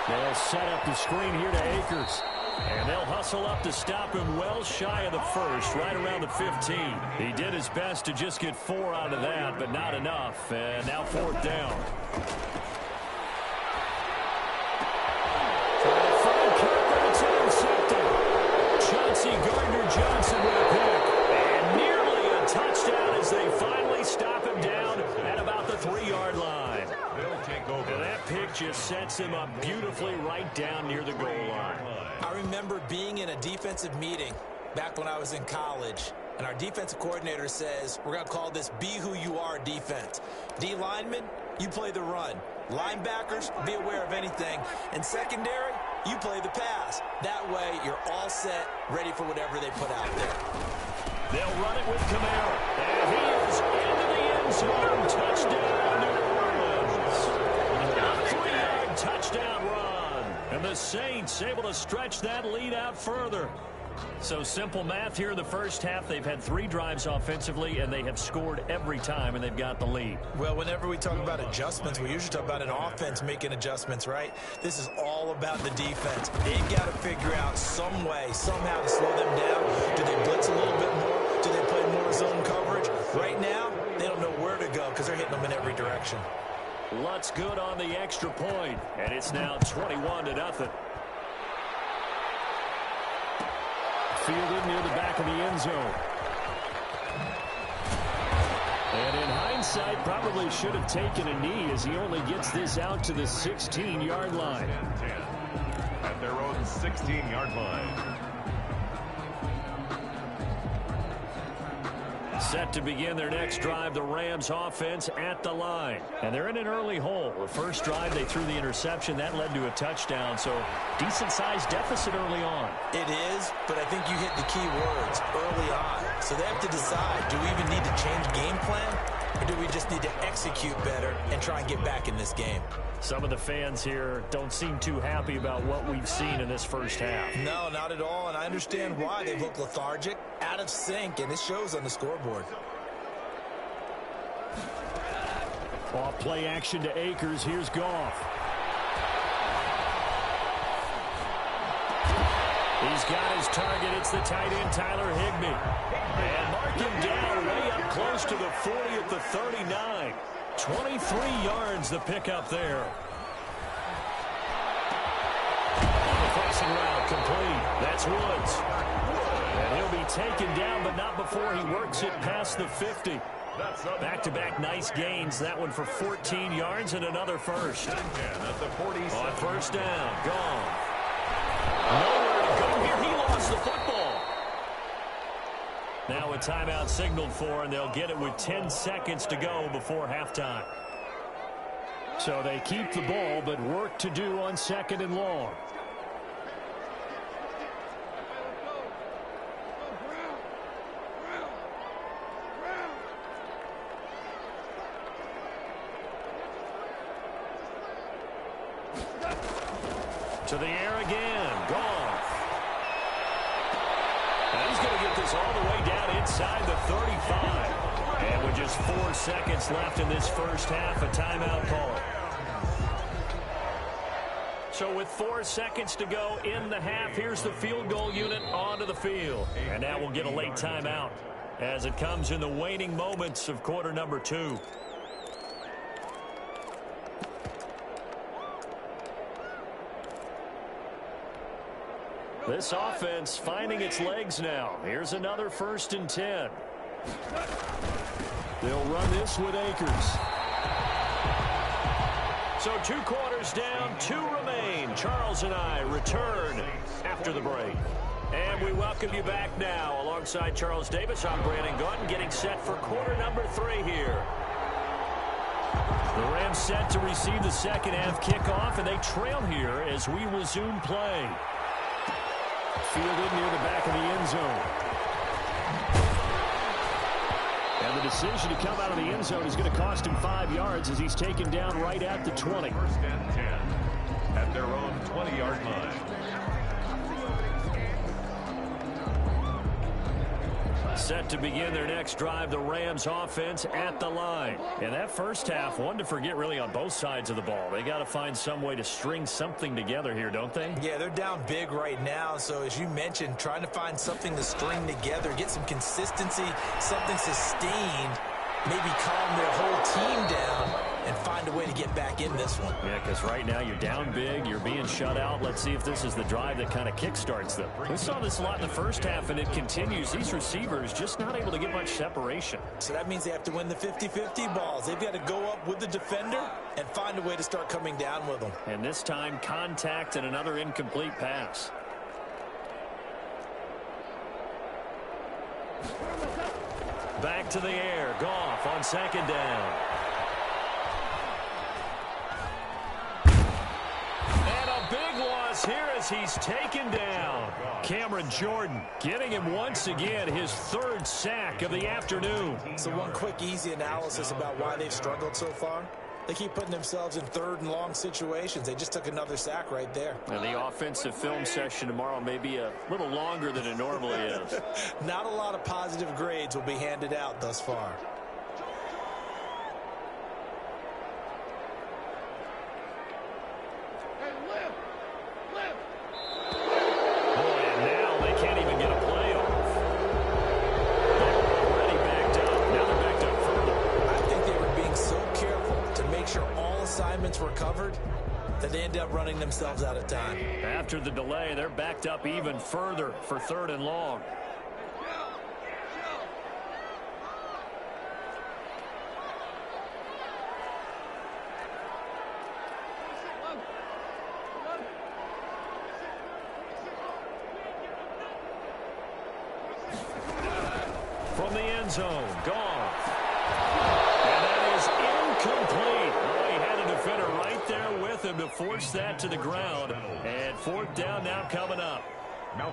They'll set up the screen here to Akers. And they'll hustle up to stop him well shy of the 1st, right around the 15. He did his best to just get 4 out of that, but not enough. And now 4th down. Trying to find Kirk, but it's intercepted. Chauncey Gardner-Johnson with a pick. And nearly a touchdown as they finally stop him down at about the 3-yard line. They'll take over. And that pick just sets him up beautifully right down near the goal line. I remember being in a defensive meeting back when I was in college, and our defensive coordinator says, we're going to call this Be Who You Are defense. D linemen, you play the run. Linebackers, be aware of anything. And secondary, you play the pass. That way, you're all set, ready for whatever they put out there. They'll run it with Kamara. And he is into the end zone. Touchdown, New Orleans. the Saints able to stretch that lead out further. So simple math here in the first half. They've had 3 drives offensively, and they have scored every time, and they've got the lead. Well, whenever we talk about adjustments, we usually talk about an offense making adjustments, right? This is all about the defense. They've got to figure out some way, somehow to slow them down. Do they blitz a little bit more? Do they play more zone coverage? Right now, they don't know where to go because they're hitting them in every direction. Lutt's good on the extra point, and it's now 21-0. Fielded near the back of the end zone. And in hindsight, probably should have taken a knee as he only gets this out to the 16-yard line. 10 at their own 16-yard line. Set to begin their next drive, the Rams offense at the line. And they're in an early hole. The first drive, they threw the interception. That led to a touchdown, so decent-sized deficit early on. It is, but I think you hit the key words, early on. So they have to decide, do we even need to change game plan, or do we just need to execute better and try and get back in this game? Some of the fans here don't seem too happy about what we've seen in this first half. No, not at all, and I understand why. They look lethargic, out of sync, and it shows on the scoreboard. Off play action to Akers. Here's Goff. He's got his target. It's the tight end, Tyler Higbee. And mark him down way up close to the 40 at the 39. 23 yards the pickup there. The crossing route complete. That's Woods. And he'll be taken down, but not before he works it past the 50. Back-to-back nice gains. That one for 14 yards and another first. On first down, gone. Nowhere to go here. He lost the football. Now a timeout signaled for, and they'll get it with 10 seconds to go before halftime. So they keep the ball, but work to do on 2nd and long. To the air again. Goff. And he's going to get this all the way down inside the 35. And with just 4 seconds left in this first half, a timeout call. So with 4 seconds to go in the half, here's the field goal unit onto the field. And now we'll get a late timeout as it comes in the waning moments of quarter number 2. This offense finding its legs now. Here's another 1st and 10. They'll run this with Akers. So 2 quarters down, 2 remain. Charles and I return after the break. And we welcome you back now. Alongside Charles Davis, I'm Brandon Gaudin, getting set for quarter number 3 here. The Rams set to receive the second half kickoff, and they trail here as we resume play. Fielded near the back of the end zone. And the decision to come out of the end zone is going to cost him 5 yards as he's taken down right at the 20. 1st and 10 at their own 20-yard line. Set to begin their next drive, the Rams offense at the line. And that first half, one to forget really on both sides of the ball. They got to find some way to string something together here, don't they? Yeah, they're down big right now. So as you mentioned, trying to find something to string together, get some consistency, something sustained, maybe calm their whole team down and find a way to get back in this one. Yeah, because right now you're down big, you're being shut out. Let's see if this is the drive that kind of kickstarts them. We saw this a lot in the first half, and it continues. These receivers just not able to get much separation. So that means they have to win the 50-50 balls. They've got to go up with the defender and find a way to start coming down with them. And this time, contact and another incomplete pass. Back to the air. Goff on 2nd down. Here as he's taken down. Cameron Jordan getting him once again his 3rd sack of the afternoon. So one quick, easy analysis about why they've struggled so far. They keep putting themselves in 3rd and long situations. They just took another sack right there. And the offensive film session tomorrow may be a little longer than it normally is. Not a lot of positive grades will be handed out thus far. Were covered that they end up running themselves out of time. After the delay, they're backed up even further for 3rd and long. From the end zone, gone. And that is incomplete. Defender right there with him to force that to the ground. And 4th down now coming up.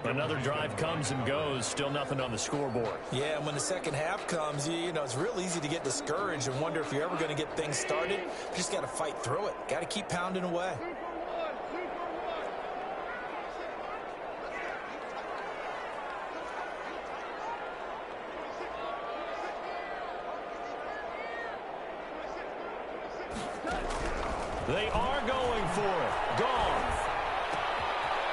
Another drive comes and goes. Still nothing on the scoreboard. Yeah, and when the second half comes, you know, it's real easy to get discouraged and wonder if you're ever going to get things started. You just got to fight through it. Got to keep pounding away. They are going for it. Gone.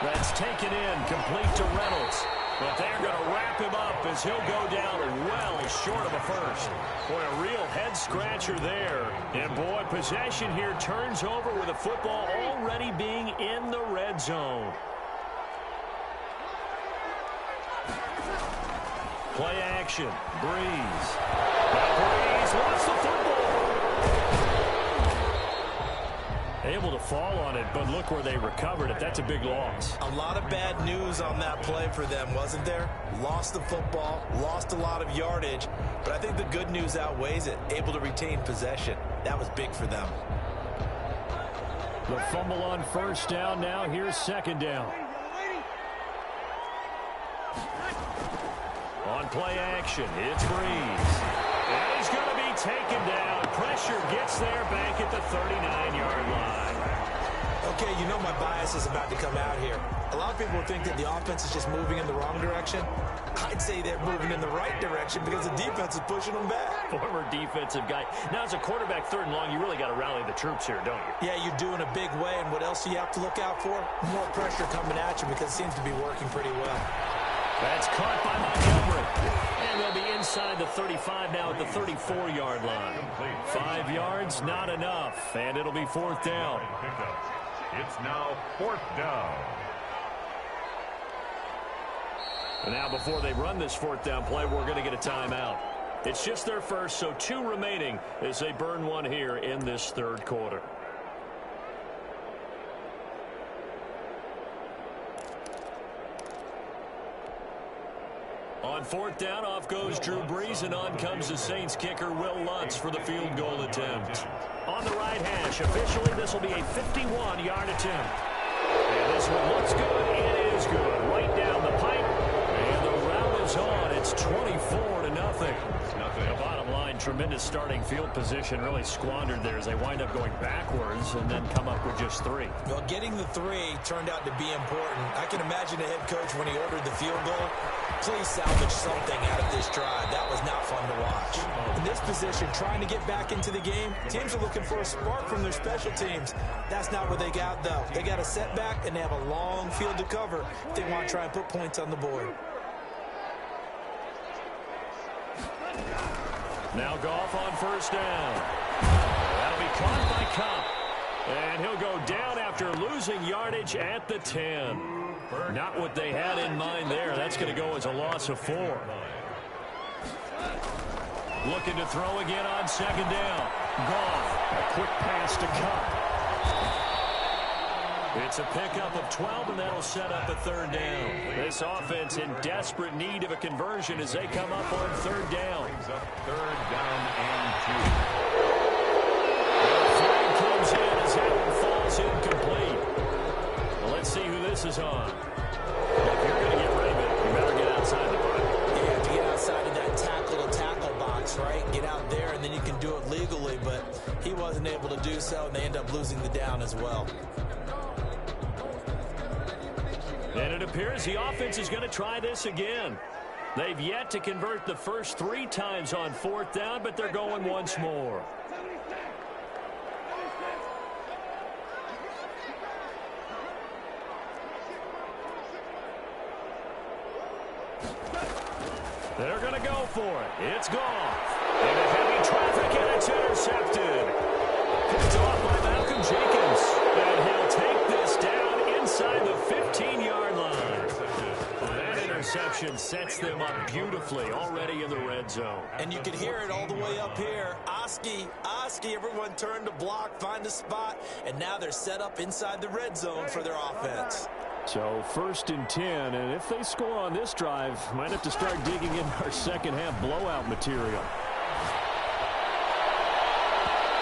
That's taken in, complete to Reynolds. But they're going to wrap him up as he'll go down well short of a first. Boy, a real head-scratcher there. And, boy, possession here turns over with the football already being in the red zone. Play action. Breeze. Now Breeze wants the football. Able to fall on it, but look where they recovered it. That's a big loss. A lot of bad news on that play for them, wasn't there? Lost the football, lost a lot of yardage, but I think the good news outweighs it. Able to retain possession. That was big for them. The fumble on 1st down. Now here's 2nd down. On play action, it's Breeze. And he's going to be taken down. Pressure gets there back at the 39-yard line. Okay, you know my bias is about to come out here. A lot of people think that the offense is just moving in the wrong direction. I'd say they're moving in the right direction because the defense is pushing them back. Former defensive guy. Now, as a quarterback 3rd and long, you really got to rally the troops here, don't you? Yeah, you're doing a big way, and what else do you have to look out for? More pressure coming at you because it seems to be working pretty well. That's caught by Montgomery. And they'll be inside the 35 now at the 34-yard line. 5 yards, not enough. And it'll be 4th down. It's now 4th down. And now before they run this 4th down play, we're going to get a timeout. It's just their first, so 2 remaining as they burn one here in this 3rd quarter. On 4th down, off goes Drew Brees, and on comes the Saints kicker, Will Lutz, for the field goal attempt. On the right hash, officially this will be a 51-yard attempt. And this one looks good. It is good. Right down the pipe. And the route is on. It's 24-0. The bottom line, tremendous starting field position, really squandered there as they wind up going backwards and then come up with just 3. Well, getting the 3 turned out to be important. I can imagine the head coach when he ordered the field goal. Please salvage something out of this drive. That was not fun to watch. In this position, trying to get back into the game, teams are looking for a spark from their special teams. That's not what they got, though. They got a setback, and they have a long field to cover if they want to try and put points on the board. Now Goff on 1st down. That'll be caught by Kupp. And he'll go down after losing yardage at the 10. Not what they had in mind there. That's going to go as a loss of 4. Looking to throw again on 2nd down. Goff, a quick pass to Kupp. It's a pickup of 12, and that'll set up a 3rd down. This offense in desperate need of a conversion as they come up on 3rd down. 3rd down and 2. The flag comes in as that one falls incomplete. Well, let's see who this is on. If you're going to get rid of it, you better get outside the box. You have to get outside of that tackle-to-tackle box, right? Get out there, and then you can do it legally, but he wasn't able to do losing the down as well. And it appears the offense is going to try this again. They've yet to convert the first 3 times on 4th down, but they're going once more. They're going to go for it. It's gone. Into heavy traffic, and it's intercepted. Picked off by Malcolm Jenkins. And he'll take this down inside the 15-yard line. That interception sets them up beautifully already in the red zone. And you can hear it all the way up here. Oski, everyone turned to block, find a spot, and now they're set up inside the red zone for their offense. So 1st and 10, and if they score on this drive, might have to start digging in our second half blowout material.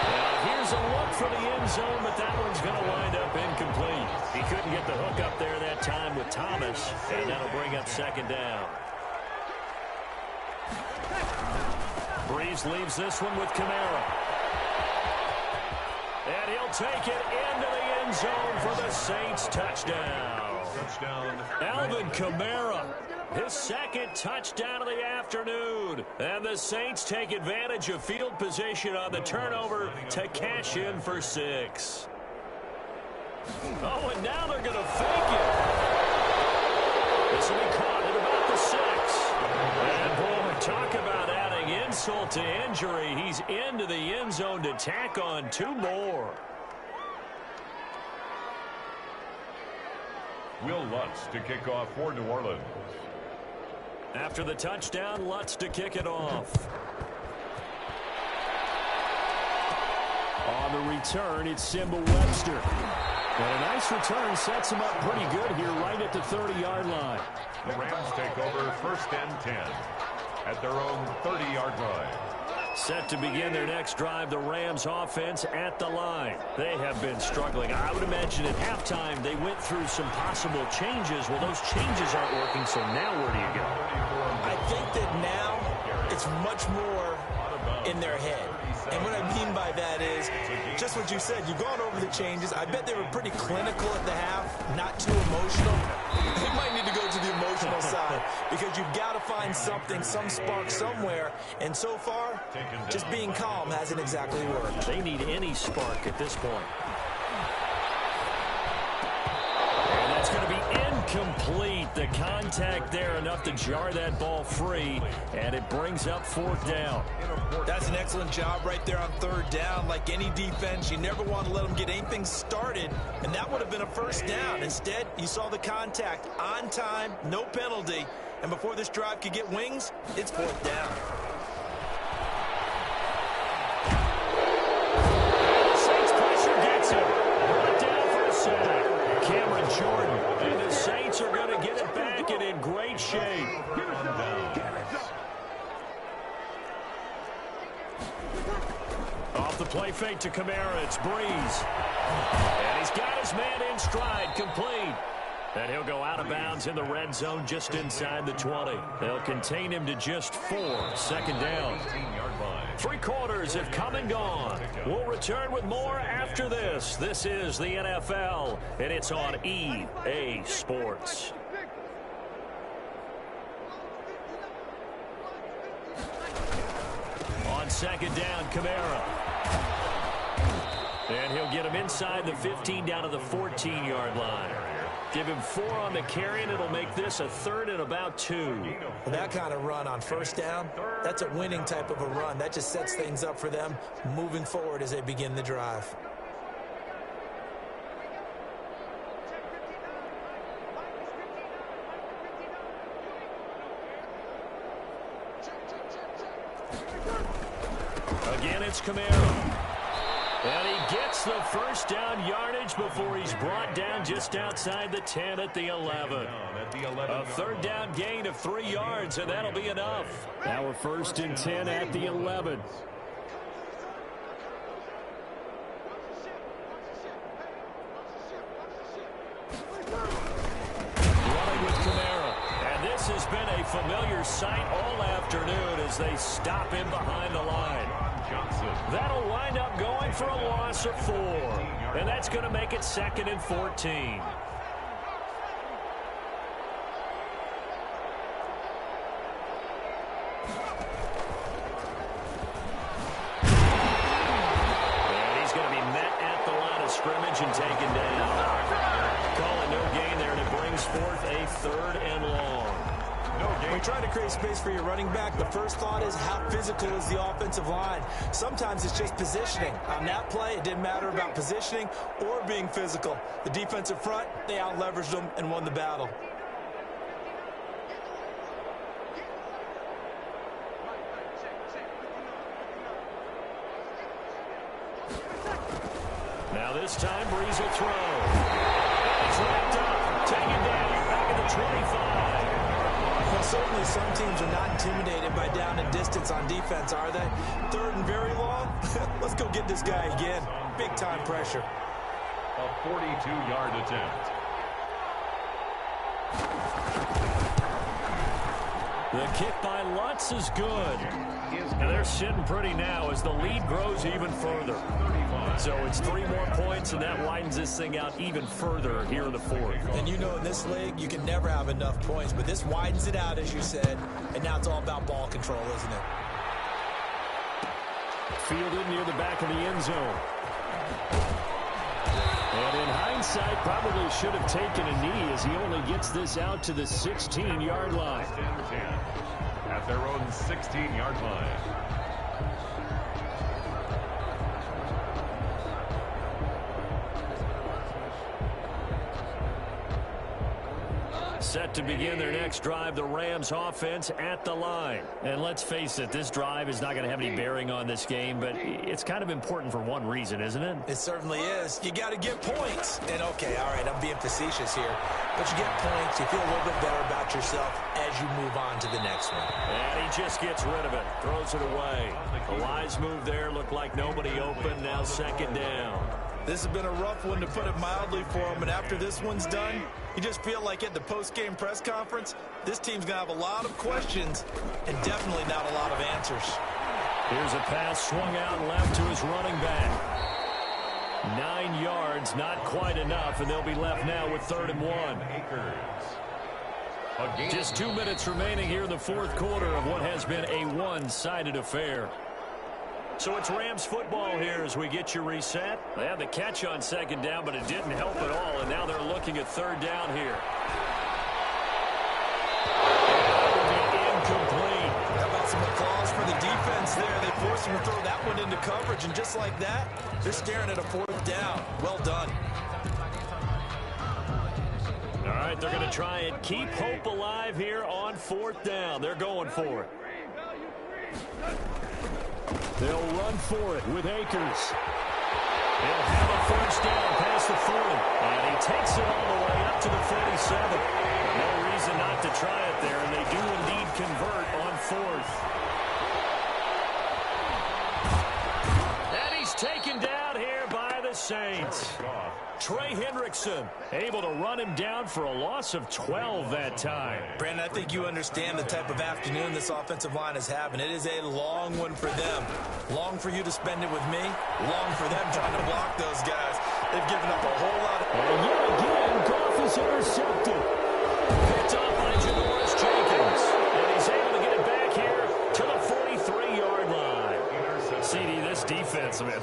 Now here's a look for the end zone, but that one's going to wind up incomplete. He couldn't get the hook up there that time with Thomas, and that'll bring up 2nd down. Breeze leaves this one with Kamara. And he'll take it into the end zone for the Saints touchdown. Alvin Kamara, his 2nd touchdown of the afternoon. And the Saints take advantage of field position on the turnover to cash in for 6. Oh, and now they're going to fake it. This will be caught at about the 6. And boy, talk about adding insult to injury. He's into the end zone to tack on 2 more. Will Lutz to kick off for New Orleans. After the touchdown, Lutz to kick it off. On the return, it's Simba Webster. And a nice return sets him up pretty good here right at the 30-yard line. The Rams take over 1st and 10 at their own 30-yard line. Set to begin their next drive, the Rams offense at the line. They have been struggling. I would imagine at halftime they went through some possible changes. Well, those changes aren't working, so now where do you go? I think that now it's much more in their head. And what I mean by that is just what you said. You've gone over the changes. I bet they were pretty clinical at the half, not too emotional. They might need to go to the emotional side because you've got to find something, some spark somewhere. And so far, just being calm hasn't exactly worked. They need any spark at this point. And that's going to be incomplete. The contact there enough to jar that ball free, and it brings up 4th down. That's an excellent job right there on 3rd down. Like any defense, you never want to let them get anything started, and that would have been a 1st down. Instead, you saw the contact on time, no penalty, and before this drive could get wings, it's 4th down. Saints pressure gets him. Brought down for a sack. Cameron Jordan, and the Saints are going to get it back and in great shape. Off the play fake to Kamara, it's Breeze. And he's got his man in stride, complete. And he'll go out of bounds in the red zone just inside the 20. They'll contain him to just 4, 2nd down. 3 quarters have come and gone. We'll return with more after this. This is the NFL, and it's on EA Sports. On 2nd down, Kamara. And he'll get him inside the 15 down to the 14-yard line. Give him 4 on the carry, and it'll make this a 3rd and about 2. Well, that kind of run on 1st down, that's a winning type of a run. That just sets things up for them moving forward as they begin the drive. Again, it's Kamara. And he gets the 1st down yardage before he's brought down just outside the 10 at the 11. A 3rd down gain of 3 yards, and that'll be enough. Now we're 1st and 10 at the 11. Running with Kamara. And this has been a familiar sight all afternoon as they stop him behind the line. Johnson. That'll wind up going for a loss of 4. And that's going to make it 2nd and 14. Scrimmage and taken down. Call it no gain there, and it brings forth a 3rd and long. No gain. When you try to create space for your running back, the first thought is how physical is the offensive line. Sometimes it's just positioning. On that play, it didn't matter about positioning or being physical. The defensive front, they out-leveraged them and won the battle. Now this time, Breeze will throw. And it's wrapped up. Taken down back at the 25. Well, certainly some teams are not intimidated by down and distance on defense, are they? 3rd and very long? Let's go get this guy again. Big-time pressure. A 42-yard attempt. The kick by Lutz is good. And they're sitting pretty now as the lead grows even further. So it's 3 more points, and that widens this thing out even further here in the 4th. And you know in this league, you can never have enough points, but this widens it out, as you said, and now it's all about ball control, isn't it? Fielded near the back of the end zone. And in hindsight, probably should have taken a knee as he only gets this out to the 16-yard line. 10 at their own 16-yard line. Set to begin their next drive, the Rams offense at the line. And let's face it, this drive is not going to have any bearing on this game, but it's kind of important for one reason, isn't it? It certainly is. You got to get points. And, okay, all right, I'm being facetious here. But you get points, you feel a little bit better about yourself as you move on to the next one. And he just gets rid of it, throws it away. A wise move there, looked like nobody open, now 2nd down. This has been a rough one, to put it mildly, for him. And after this one's done, you just feel like at the post-game press conference, this team's going to have a lot of questions and definitely not a lot of answers. Here's a pass swung out left to his running back. 9 yards, not quite enough, and they'll be left now with 3rd and 1. Just 2 minutes remaining here in the 4th quarter of what has been a one-sided affair. So it's Rams football here as we get you reset. They had the catch on 2nd down, but it didn't help at all, and now they're looking at 3rd down here. Incomplete. How about some applause for the defense there? They forced him to throw that one into coverage, and just like that, they're staring at a 4th down. Well done. All right, they're going to try and keep hope alive here on 4th down. They're going for it. They'll run for it with Akers. They'll have a 1st down past the 40. And he takes it all the way up to the 47. No reason not to try it there, and they do indeed convert on 4th. And he's taken down here by the Saints. Trey Hendrickson able to run him down for a loss of 12 that time. Brandon, I think you understand the type of afternoon this offensive line is having. It is a long one for them. Long for you to spend it with me. Long for them trying to block those guys. They've given up a whole lot of... And yet again, Goff is intercepted. Picked off by Janoris Jenkins. And he's able to get it back here to the 43-yard line. CD, this defense, man,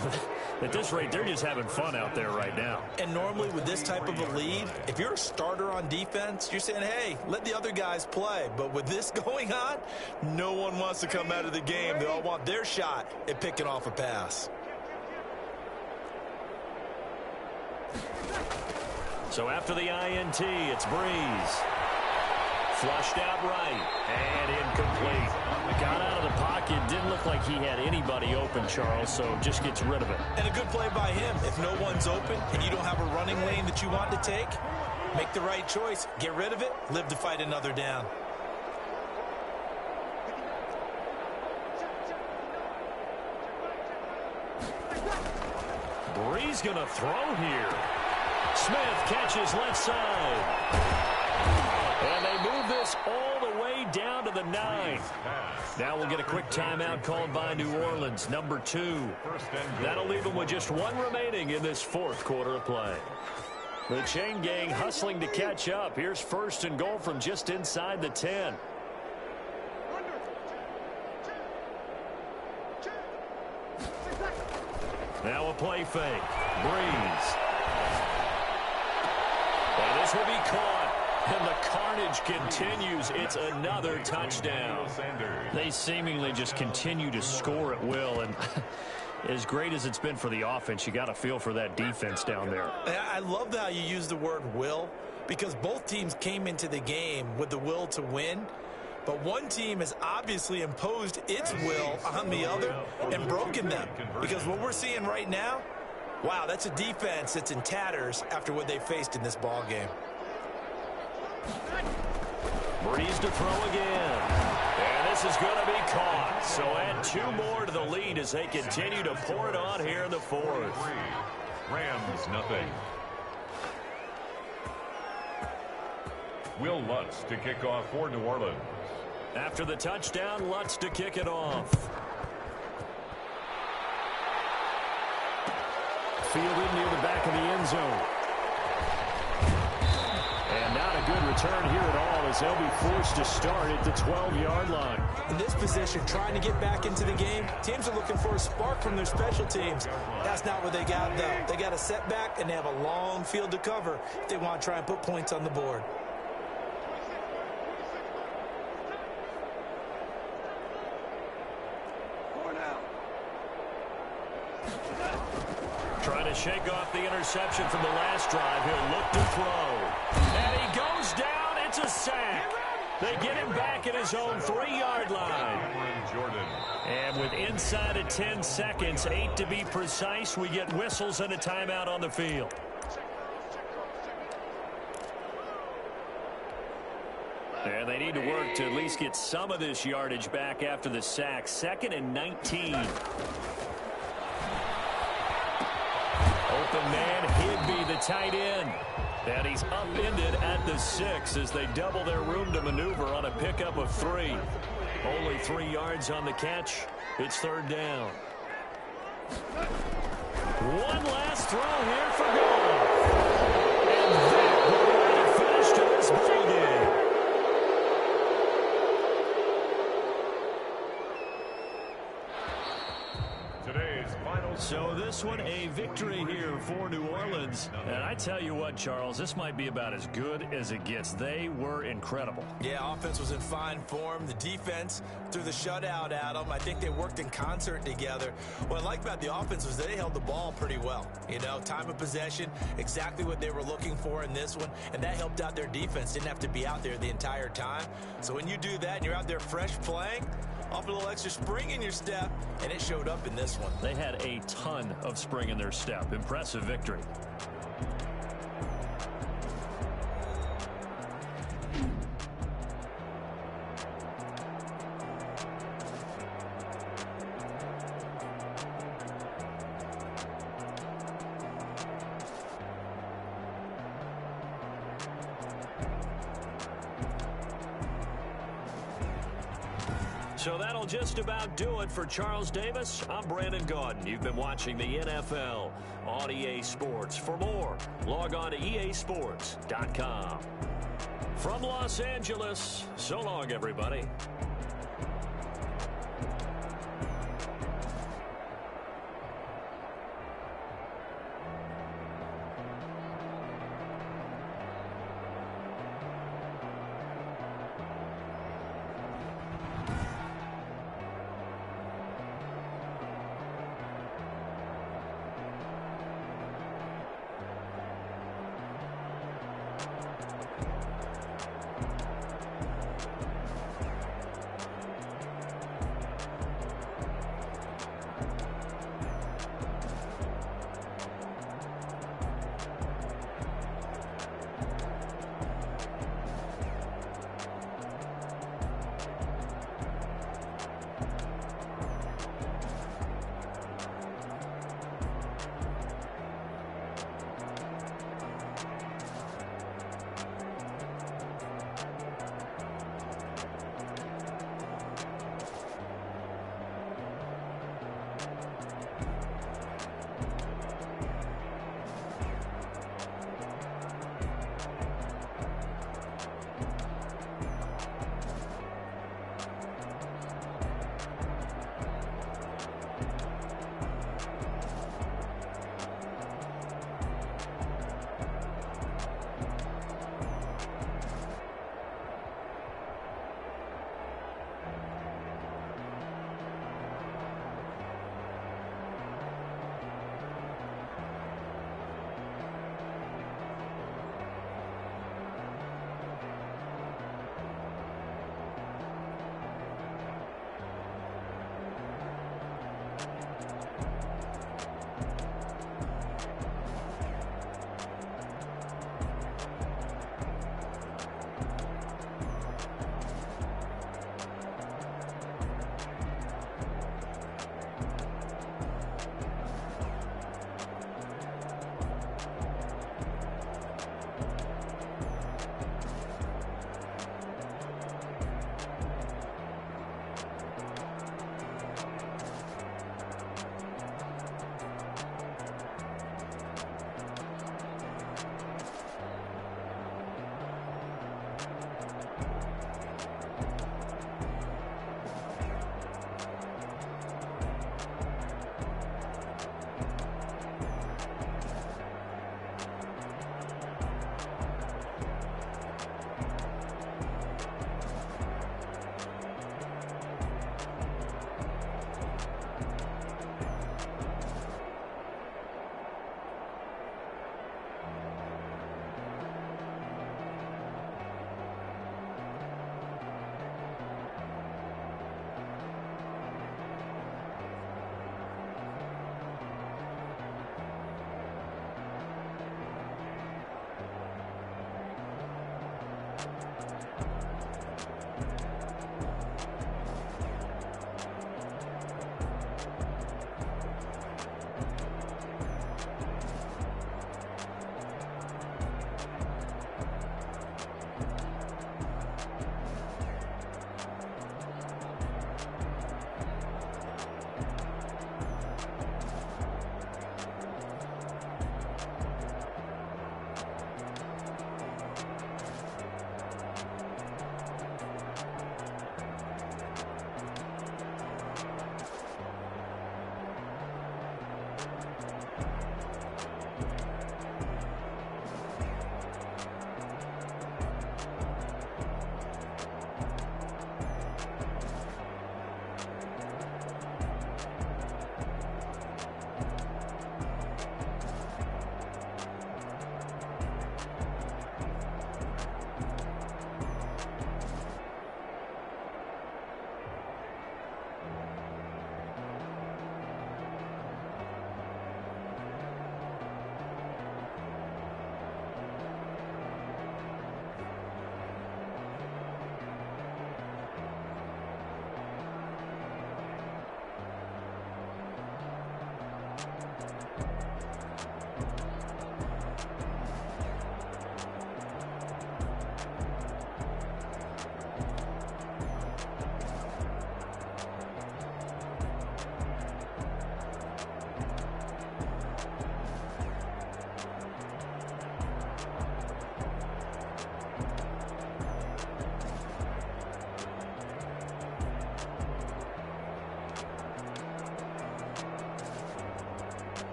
at this rate, they're just having fun out there right now. And normally with this type of a lead, if you're a starter on defense, you're saying, hey, let the other guys play. But with this going on, no one wants to come out of the game. They all want their shot at picking off a pass. So after the INT, it's Breeze. Flushed out right and incomplete. Got out of the pocket. Didn't look like he had anybody open, Charles, so just gets rid of it. And a good play by him. If no one's open and you don't have a running lane that you want to take, make the right choice. Get rid of it. Live to fight another down. Breeze going to throw here. Smith catches left side. And they move this all the way down to the 9. Now we'll get a quick timeout called by New Orleans, number 2. That'll leave them with just 1 remaining in this 4th quarter of play. The chain gang hustling to catch up. Here's 1st and goal from just inside the 10. Now a play fake. Breeze. And this will be caught. And the carnage continues. It's another touchdown. They seemingly just continue to score at will. And as great as it's been for the offense, you got to feel for that defense down there. I love how you use the word will, because both teams came into the game with the will to win. But one team has obviously imposed its will on the other and broken them. Because what we're seeing right now, wow, that's a defense that's in tatters after what they faced in this ball game. Breeze to throw again. And this is going to be caught. So add 2 more to the lead as they continue to pour it on here in the 4th. Rams nothing. Will Lutz to kick off for New Orleans. After the touchdown, Lutz to kick it off. Fielded near the back of the end zone. And not a good return here at all, as they'll be forced to start at the 12-yard line. In this position, trying to get back into the game, teams are looking for a spark from their special teams. That's not what they got, though. They got a setback, and they have a long field to cover if they want to try and put points on the board. Trying to shake off the interception from the last drive. He'll look to throw. And he goes down. It's a sack. They get him back at his own 3-yard line. And with inside of 10 seconds, 8 to be precise, we get whistles and a timeout on the field. And they need to work to at least get some of this yardage back after the sack. 2nd and 19. Open man, Higby, the tight end. And he's upended at the 6 as they double their room to maneuver on a pickup of 3. Only 3 yards on the catch. It's 3rd down. One last throw here for goal. And that will be the finish to this ball game. So this one, a victory here for New Orleans. And I tell you what, Charles, this might be about as good as it gets. They were incredible. Yeah, offense was in fine form. The defense threw the shutout at them. I think they worked in concert together. What I like about the offense was they held the ball pretty well. You know, time of possession, exactly what they were looking for in this one. And that helped out their defense. Didn't have to be out there the entire time. So when you do that and you're out there fresh playing, off a little extra spring in your step, and it showed up in this one. They had a ton of spring in their step. Impressive victory. So that'll just about do it for Charles Davis. I'm Brandon Gaudin. You've been watching the NFL on EA Sports. For more, log on to easports.com. From Los Angeles, so long, everybody.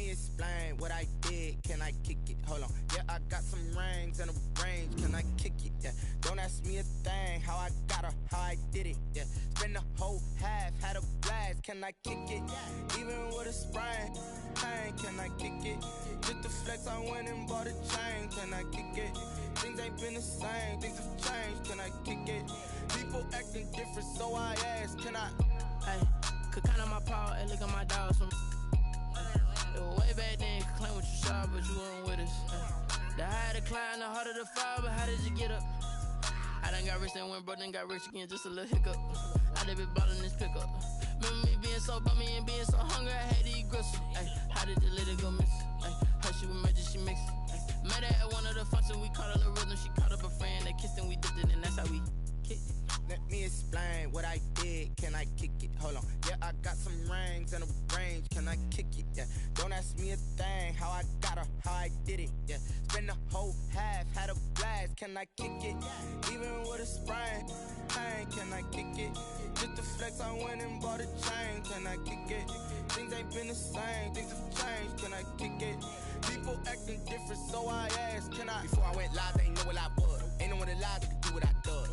me explain what I did. Can I kick it? Hold on. Yeah, I got some rings and a range. Can I kick it? Yeah. Don't ask me a thing. How I got her, how I did it. Yeah. Spend the whole half, had a blast. Can I kick it? Even with a sprain. Pain, can I kick it? Just the flex, I went and bought a chain. Can I kick it? Things ain't been the same. Things have changed. Can I kick it? People acting different, so I ask. Can I? Hey, could count on my power and look at my dogs from. It was way back then, could claim what you saw, but you weren't with us. The higher the climb, the harder the fall, but how did you get up? I done got rich and went broke, then got rich again, just a little hiccup. I done been ballin' this pickup. Remember me being so bummy and being so hungry, I had to eat gristle. Ay, how did the lady go miss? Ay, her she was major, she mixed. Met her at one of the functions, we caught a little rhythm, she caught up a friend, they kissed and we dipped it, and that's how we kicked it. Let me explain what I did. Can I kick it? Hold on. Yeah, I got some rings and a range. Can I kick it? Yeah. Don't ask me a thing. How I got her, how I did it. Yeah. Spend the whole half, had a blast. Can I kick it? Even with a sprain. Pain, can I kick it? Just the flex, I went and bought a chain. Can I kick it? Things ain't been the same. Things have changed. Can I kick it? People acting different, so I asked. Can I? Before I went live, they ain't know what I was. Ain't no one alive that could do what I does.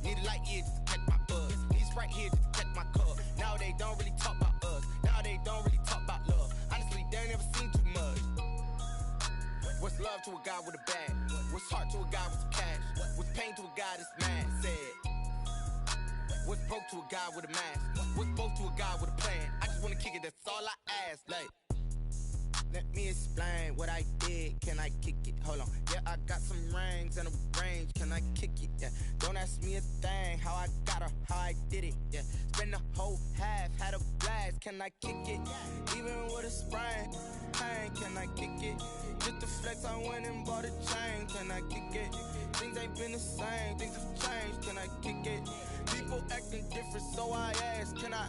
Need a light here just to catch my buzz. Need Sprite here just to catch my cup. Now they don't really talk about us. Now they don't really talk about love. Honestly, they ain't never seen too much. What's love to a guy with a bag? What's heart to a guy with some cash? What's pain to a guy that's mad? Said. What's broke to a guy with a mask? What's both to a guy with a plan? I just wanna kick it, that's all I ask. Like, let me explain what I did. Can I kick it? Hold on. Yeah, I got some rings and a range. Can I kick it? Yeah. Don't ask me a thing. How I got her, how I did it. Yeah. Spend the whole half, had a blast. Can I kick it? Even with a sprain. Pain, can I kick it? Just the flex, I went and bought a chain. Can I kick it? Things ain't been the same. Things have changed. Can I kick it? People acting different, so I ask. Can I?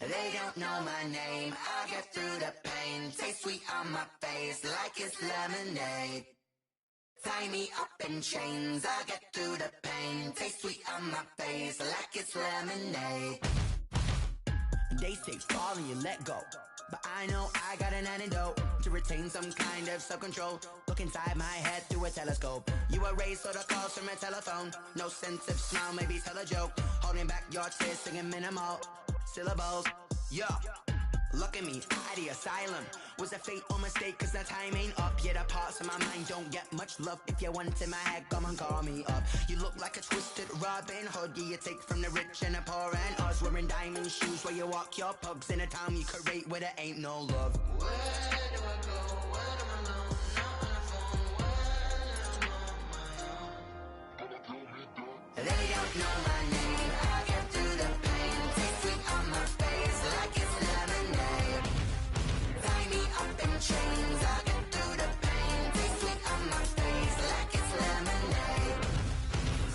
They don't know my name, I'll get through the pain. Taste sweet on my face like it's lemonade. Tie me up in chains, I get through the pain. Taste sweet on my face like it's lemonade. They say fall and you let go, but I know I got an antidote to retain some kind of self-control. Look inside my head through a telescope. You erase all the calls from a telephone. No sense of smile, maybe tell a joke. Holding back your tears, singing minimal syllables. Yeah, look at me, out the asylum. Was a fate or mistake, cause the time ain't up. Yeah, the parts of my mind don't get much love. If you want in my head, come and call me up. You look like a twisted Robin Hood. Yeah, you take from the rich and the poor and us. Wearing diamond shoes where you walk your pugs. In a town you create where there ain't no love. Where do I go? Where am I alone? Not on the phone. When I'm on my own. They don't know my name, I get through the pain. Taste sweet on my face like it's lemonade. Tie me up in chains, I get through the pain. Taste sweet on my face like it's lemonade.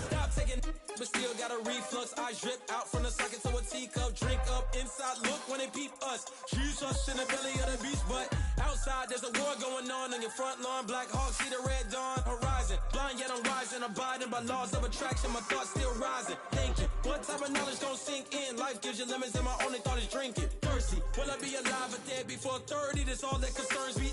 Stop taking but still got a reflux. I drip out from the socket to a teacup. Drink up inside, look when they peep us. Choose us in the belly of the beast, but outside there's a war going on your front lawn. Black Hawk, see the red dawn horizon. Blind yet I'm rising, abiding by laws of attraction. My thoughts still rising, thinking what type of knowledge don't sink in. Life gives you limits and my only thought is drinking. Thirsty, will I be alive or dead before 30? That's all that concerns me.